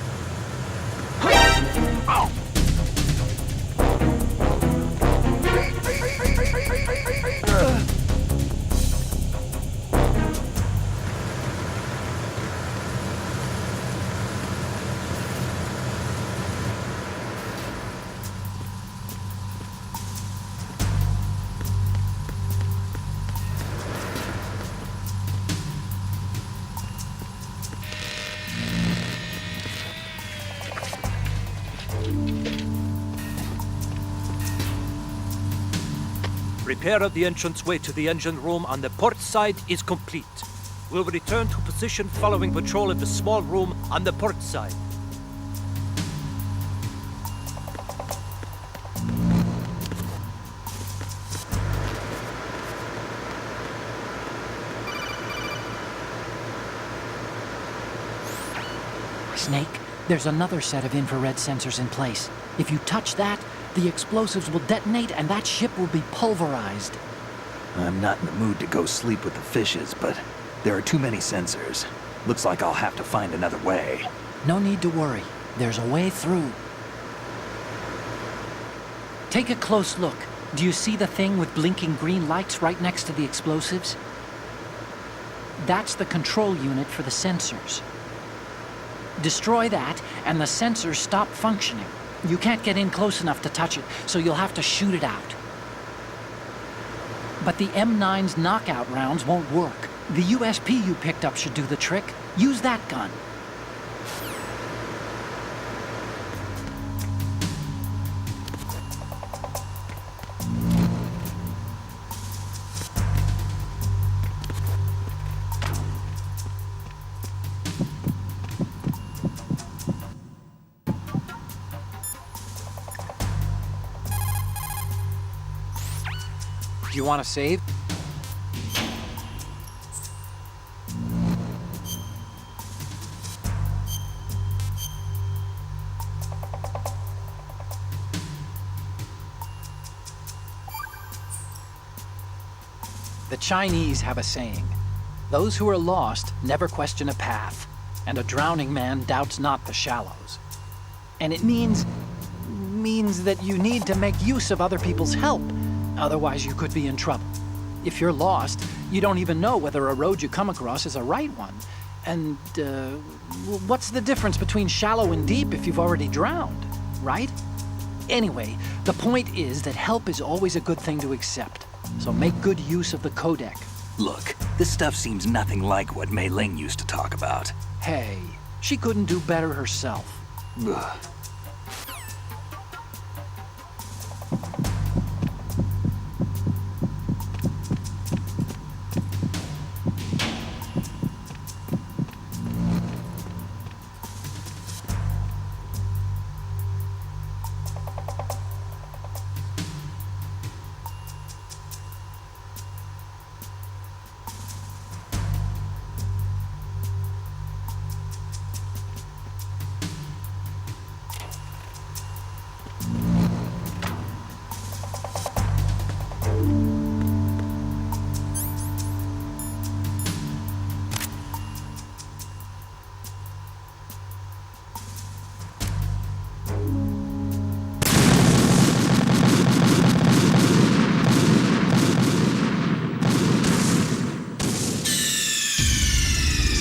Repair of the entranceway to the engine room on the port side is complete. We'll return to position following patrol of the small room on the port side. Snake, there's another set of infrared sensors in place. If you touch that, the explosives will detonate and that ship will be pulverized. I'm not in the mood to go sleep with the fishes, but there are too many sensors. Looks like I'll have to find another way. No need to worry. There's a way through. Take a close look. Do you see the thing with blinking green lights right next to the explosives? That's the control unit for the sensors. Destroy that, and the sensors stop functioning. You can't get in close enough to touch it, so you'll have to shoot it out. But the M9's knockout rounds won't work. The USP you picked up should do the trick. Use that gun. Do you want to save? The Chinese have a saying, those who are lost never question a path, and a drowning man doubts not the shallows. And it means that you need to make use of other people's help. Otherwise, you could be in trouble. If you're lost, you don't even know whether a road you come across is a right one. And, what's the difference between shallow and deep if you've already drowned, right? Anyway, the point is that help is always a good thing to accept. So make good use of the codec. Look, this stuff seems nothing like what Mei Ling used to talk about. Hey, she couldn't do better herself. Ugh.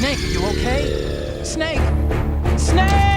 Snake, you okay? Snake! Snake!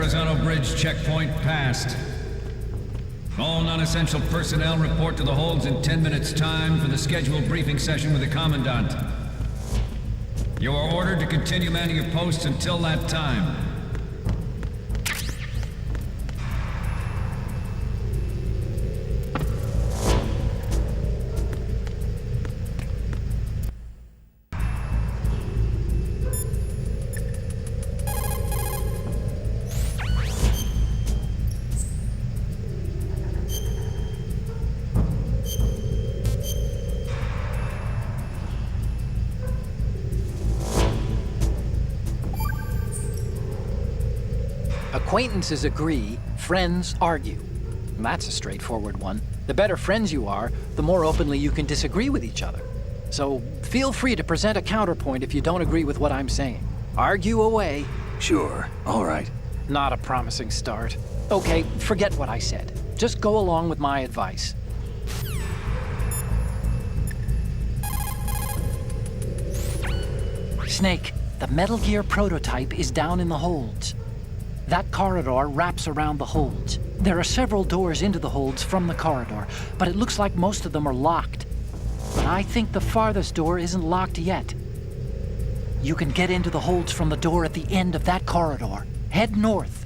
Verrazano Bridge checkpoint passed. All non-essential personnel report to the holds in 10 minutes' time for the scheduled briefing session with the Commandant. You are ordered to continue manning your posts until that time. Acquaintances agree, friends argue. That's a straightforward one. The better friends you are, the more openly you can disagree with each other. So feel free to present a counterpoint if you don't agree with what I'm saying. Argue away. Sure, all right. Not a promising start. Okay, forget what I said. Just go along with my advice. Snake, the Metal Gear prototype is down in the holds. That corridor wraps around the holds. There are several doors into the holds from the corridor, but it looks like most of them are locked. But I think the farthest door isn't locked yet. You can get into the holds from the door at the end of that corridor. Head north.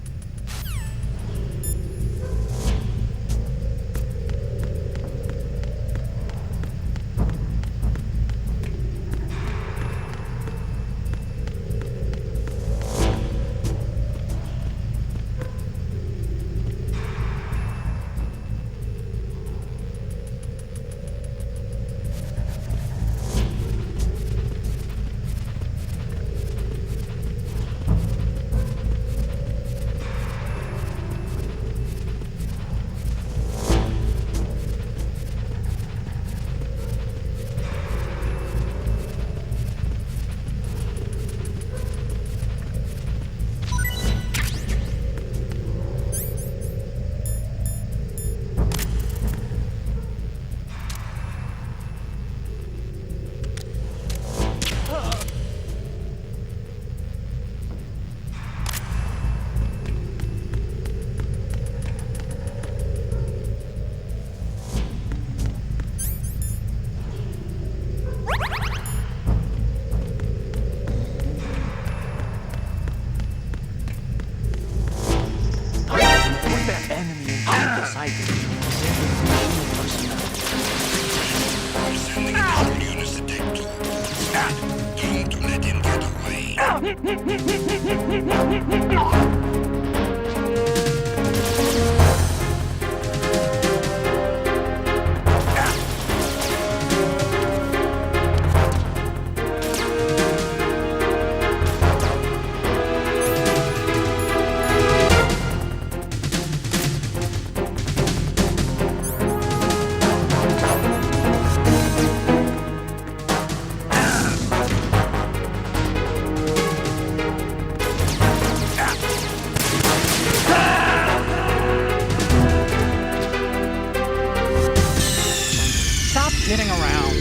Getting around.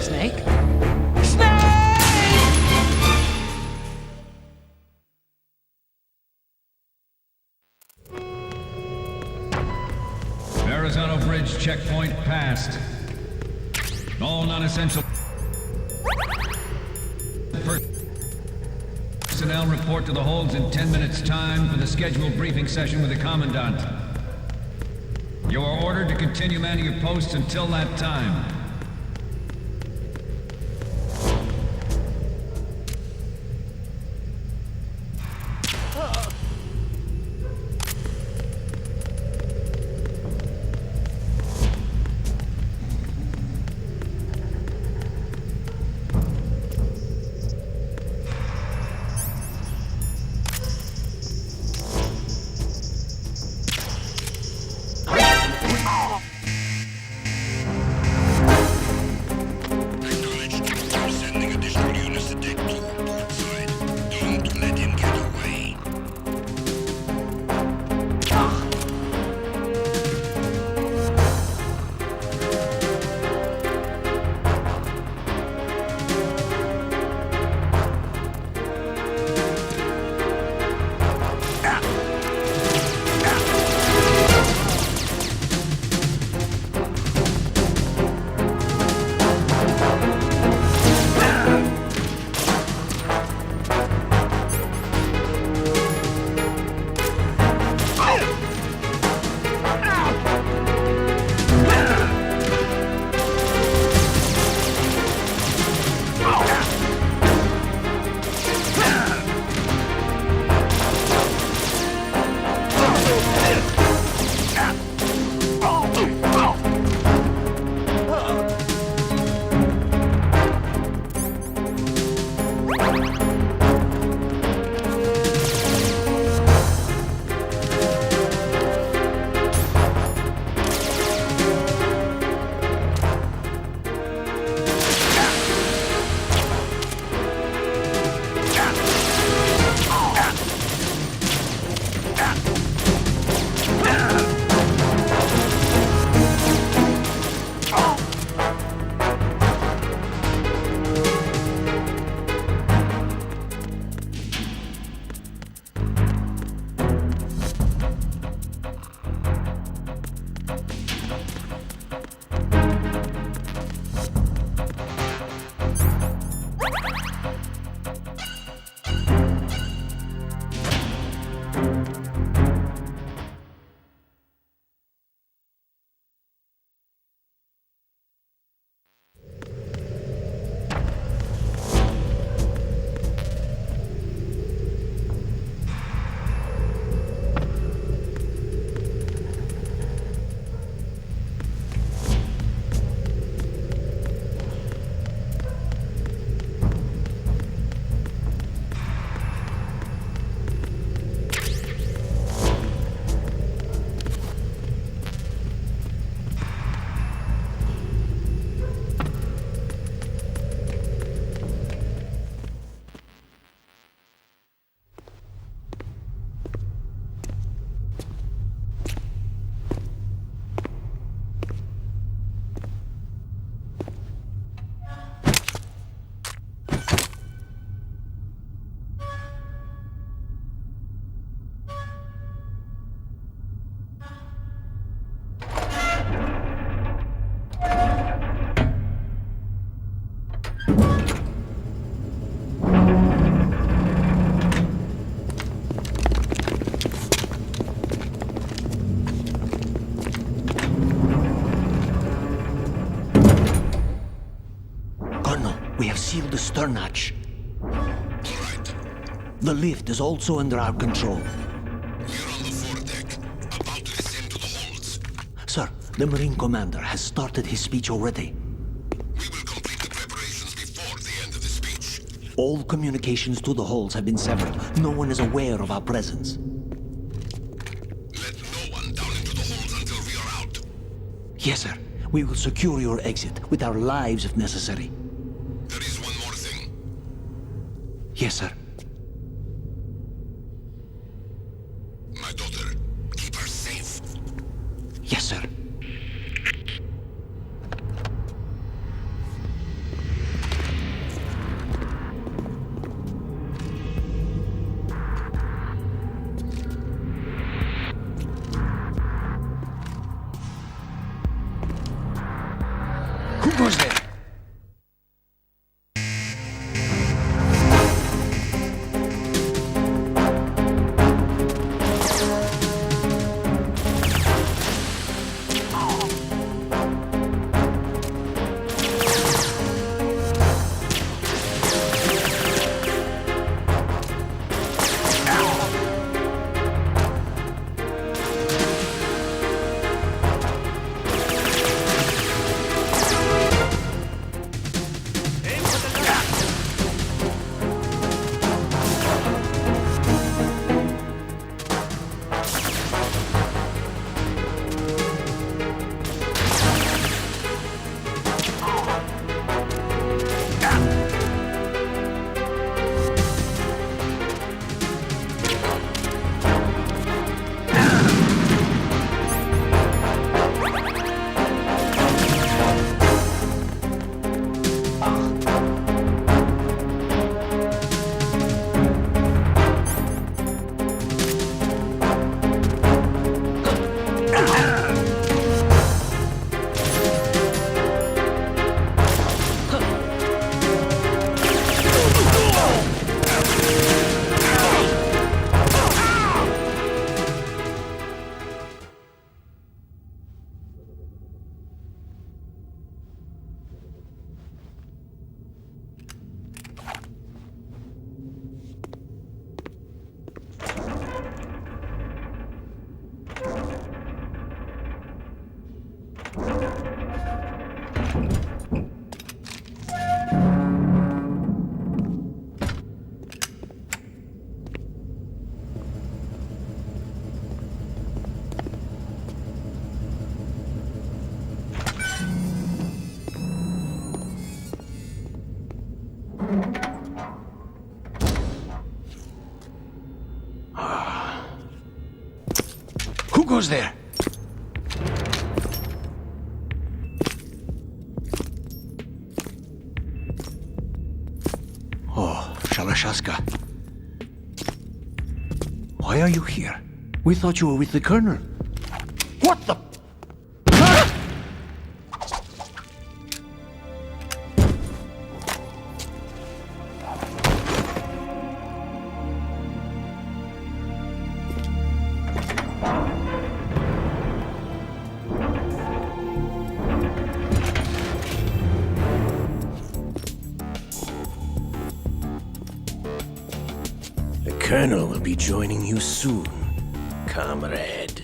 Snake? Snake! Verrazano Bridge checkpoint passed. All non-essential personnel report to the holds in 10 minutes' time for the scheduled briefing session with the Commandant. You are ordered to continue manning your posts until that time. Colonel, we have sealed the stern hatch. All right. The lift is also under our control. We're on the foredeck, about to descend to the holds. Sir, the Marine Commander has started his speech already. We will complete the preparations before the end of the speech. All communications to the holds have been severed. No one is aware of our presence. Let no one down into the holds until we are out. Yes, sir. We will secure your exit with our lives if necessary. There is one more thing. Yes, sir. My daughter, keep her safe. Yes, sir. Who goes there? Who goes there? Oh, Shalashaska. Why are you here? We thought you were with the Colonel. What the? The Colonel will be joining you soon, comrade.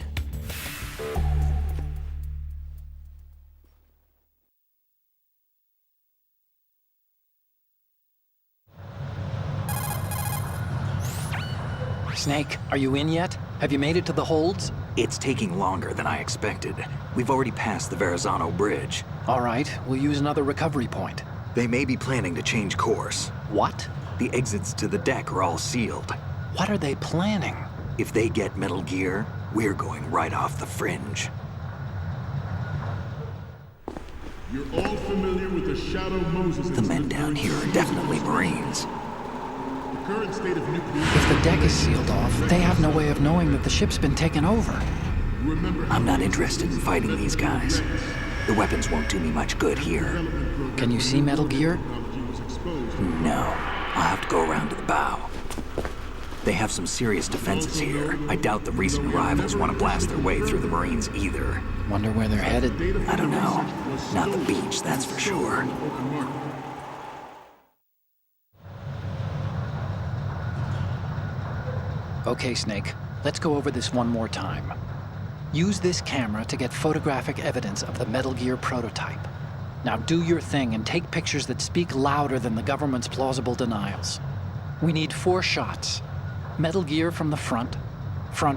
Snake, are you in yet? Have you made it to the holds? It's taking longer than I expected. We've already passed the Verrazano Bridge. All right, we'll use another recovery point. They may be planning to change course. What? The exits to the deck are all sealed. What are they planning? If they get Metal Gear, we're going right off the fringe. You're all familiar with the Shadow Moses The men down here are definitely Marines. The current state of nuclear... If the deck is sealed off, they have no way of knowing that the ship's been taken over. Remember I'm not interested in fighting these guys. The weapons won't do me much good here. Can you see Metal Gear? exposed. No. I'll have to go around to the bow. They have some serious defenses here. I doubt the recent arrivals want to blast their way through the Marines either. Wonder where they're headed. I don't know. Not the beach, that's for sure. Okay, Snake. Let's go over this one more time. Use this camera to get photographic evidence of the Metal Gear prototype. Now do your thing and take pictures that speak louder than the government's plausible denials. We need 4 shots. Metal Gear from the front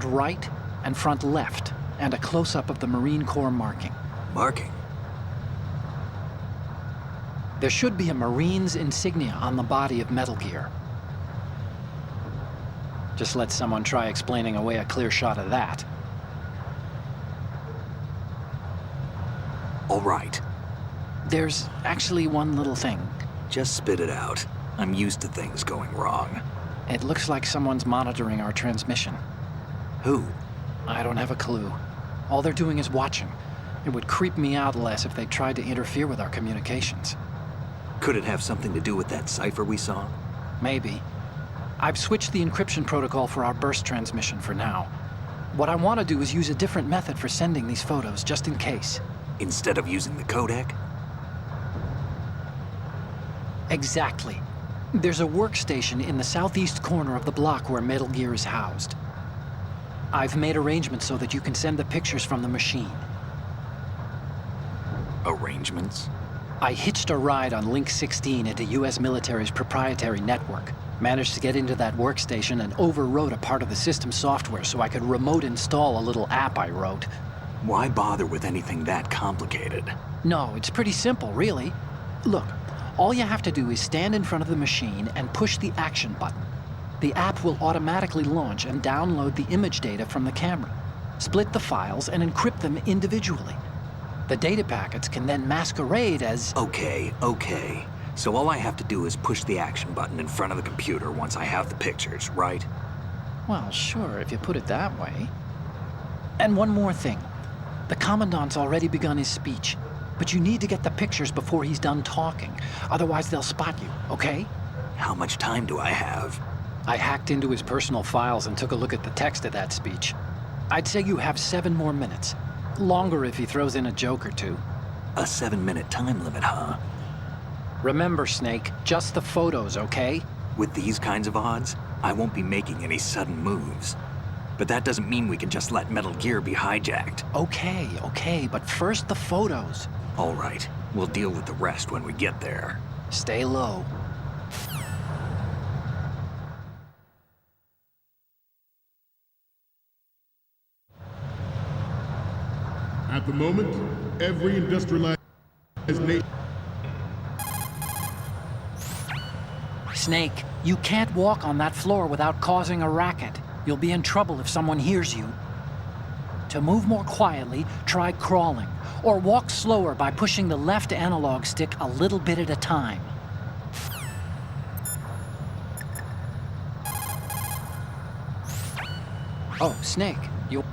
right, and front left, and a close-up of the Marine Corps marking. Marking? There should be a Marine's insignia on the body of Metal Gear. Just let someone try explaining away a clear shot of that. All right. There's actually one little thing. Just spit it out. I'm used to things going wrong. It looks like someone's monitoring our transmission. Who? I don't have a clue. All they're doing is watching. It would creep me out less if they tried to interfere with our communications. Could it have something to do with that cipher we saw? Maybe. I've switched the encryption protocol for our burst transmission for now. What I want to do is use a different method for sending these photos, just in case. Instead of using the codec? Exactly. There's a workstation in the southeast corner of the block where Metal Gear is housed. I've made arrangements so that you can send the pictures from the machine. Arrangements? I hitched a ride on Link 16 into US military's proprietary network. Managed to get into that workstation and overwrote a part of the system software so I could remote install a little app I wrote. Why bother with anything that complicated? No, it's pretty simple, really. Look, all you have to do is stand in front of the machine and push the action button. The app will automatically launch and download the image data from the camera, split the files, and encrypt them individually. The data packets can then masquerade as... Okay. So all I have to do is push the action button in front of the computer once I have the pictures, right? Well, sure, if you put it that way. And one more thing. The Commandant's already begun his speech, but you need to get the pictures before he's done talking. Otherwise, they'll spot you, okay? How much time do I have? I hacked into his personal files and took a look at the text of that speech. I'd say you have 7 more minutes. Longer if he throws in a joke or two. A 7-minute time limit, huh? Remember, Snake, just the photos, okay? With these kinds of odds, I won't be making any sudden moves. But that doesn't mean we can just let Metal Gear be hijacked. Okay, but first the photos. All right, we'll deal with the rest when we get there. Stay low. At the moment, every industrialized nation... Snake, you can't walk on that floor without causing a racket. You'll be in trouble if someone hears you. To move more quietly, try crawling, or walk slower by pushing the left analog stick a little bit at a time. Oh, Snake, you...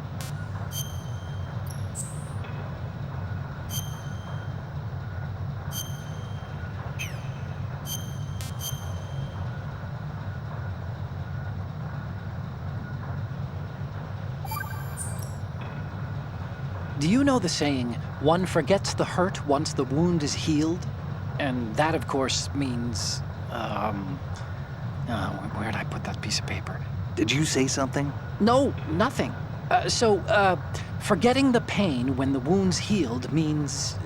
Do you know the saying, one forgets the hurt once the wound is healed? And that, of course, means, where'd I put that piece of paper? Did you say something? No, nothing. Forgetting the pain when the wound's healed means,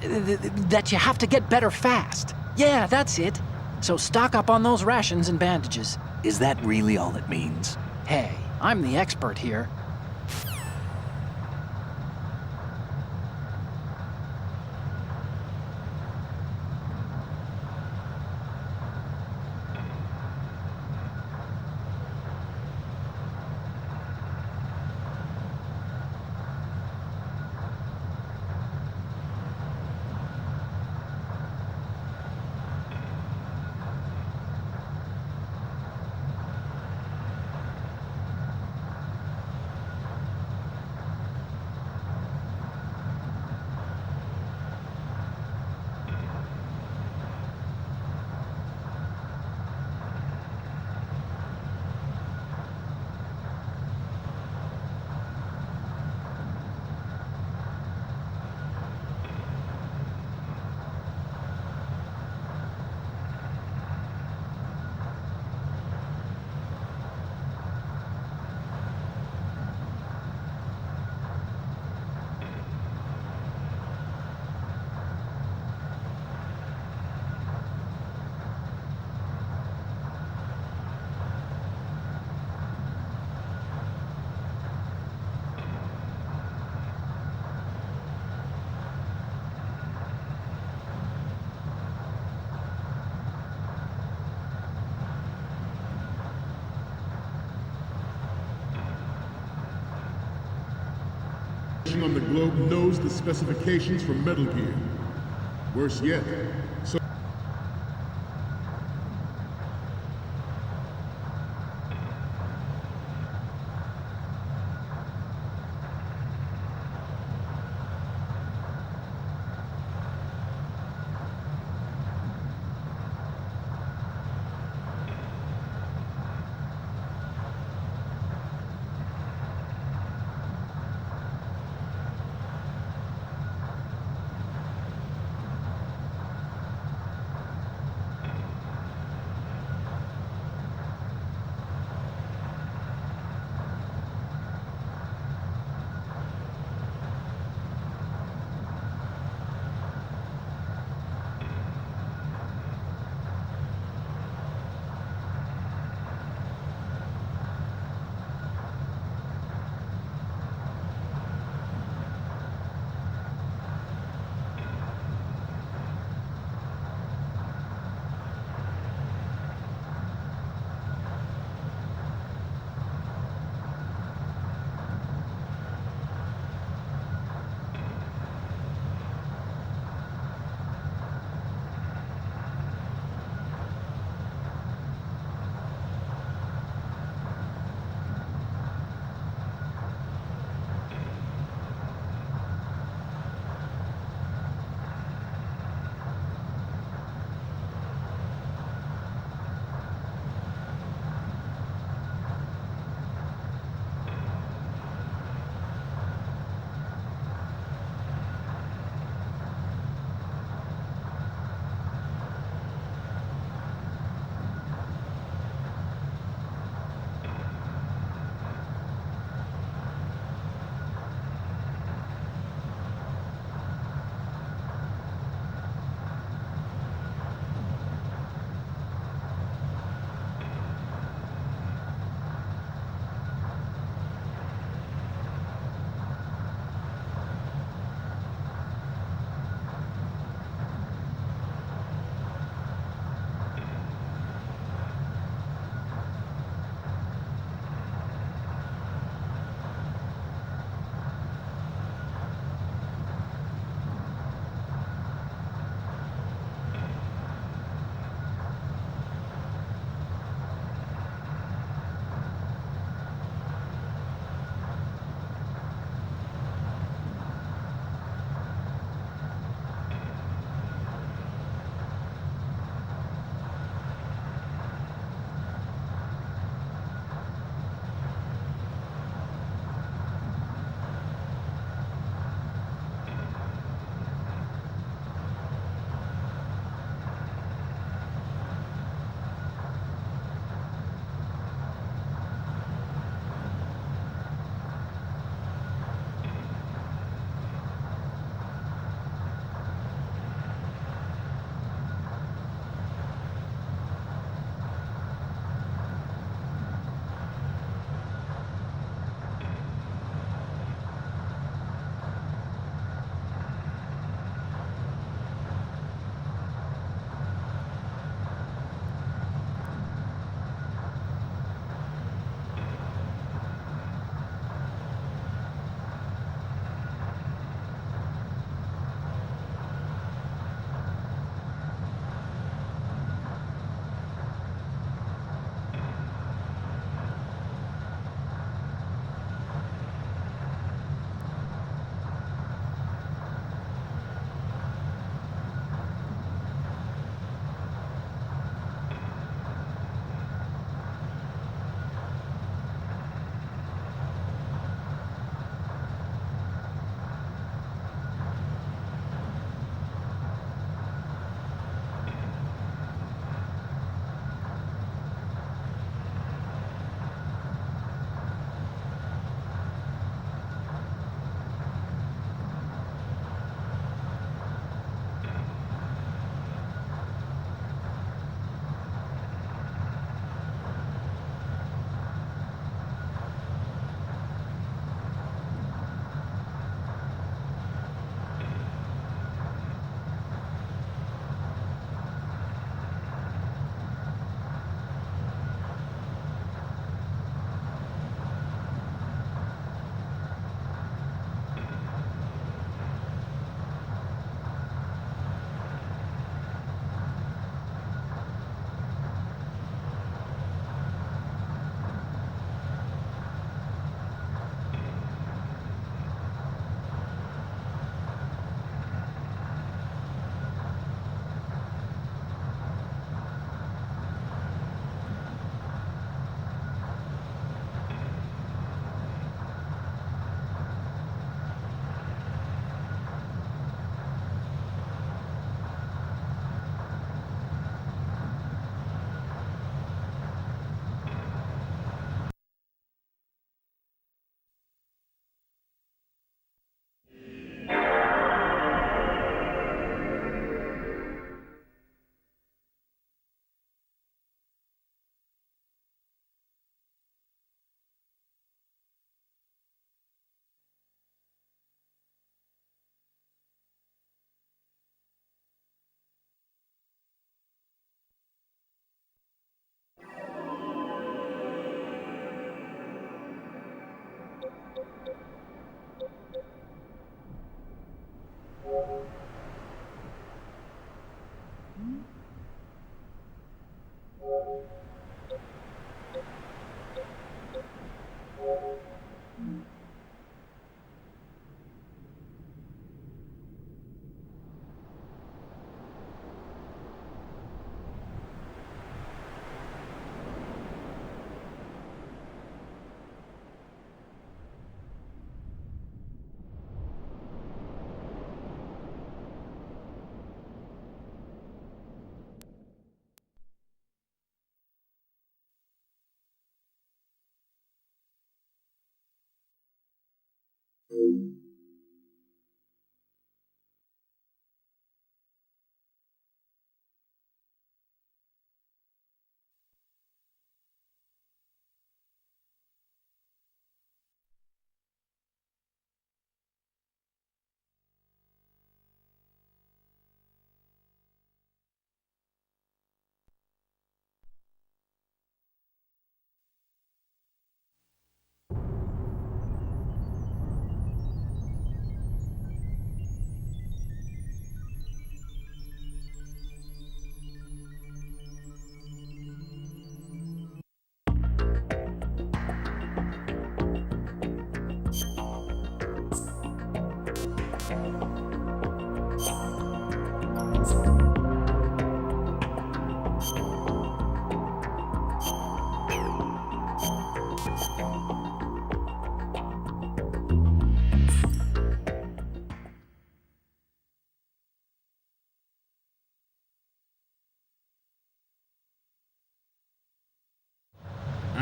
that you have to get better fast. Yeah, that's it. So stock up on those rations and bandages. Is that really all it means? Hey, I'm the expert here. on the globe knows the specifications for Metal Gear. Worse yet, so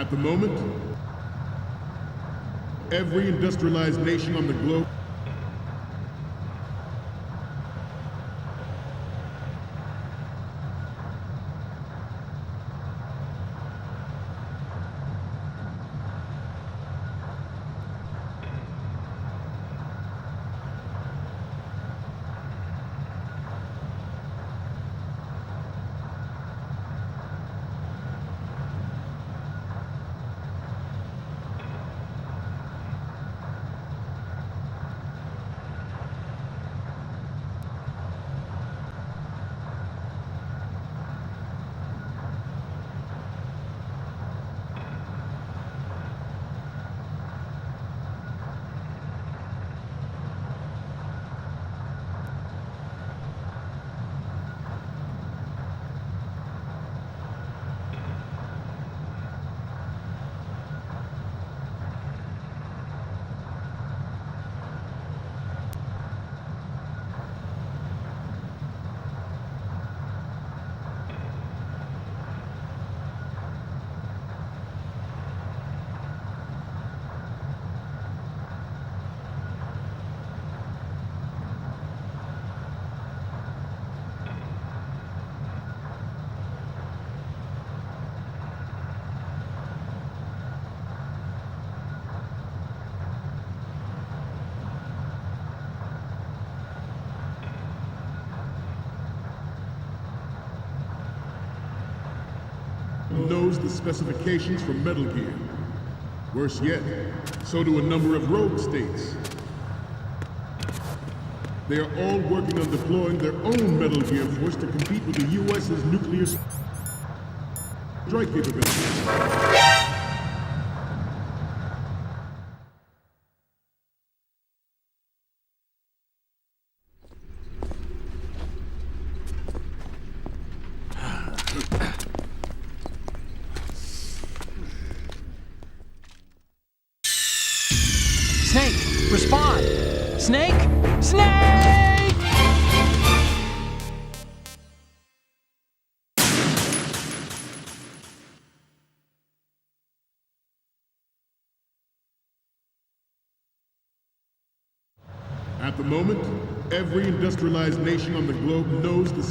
At the moment, every industrialized nation on the globe knows the specifications for Metal Gear. Worse yet, so do a number of rogue states. They are all working on deploying their own Metal Gear force to compete with the U.S.'s nuclear strike capabilities. Snake, respond! Snake! Snake! At the moment, every industrialized nation on the globe knows the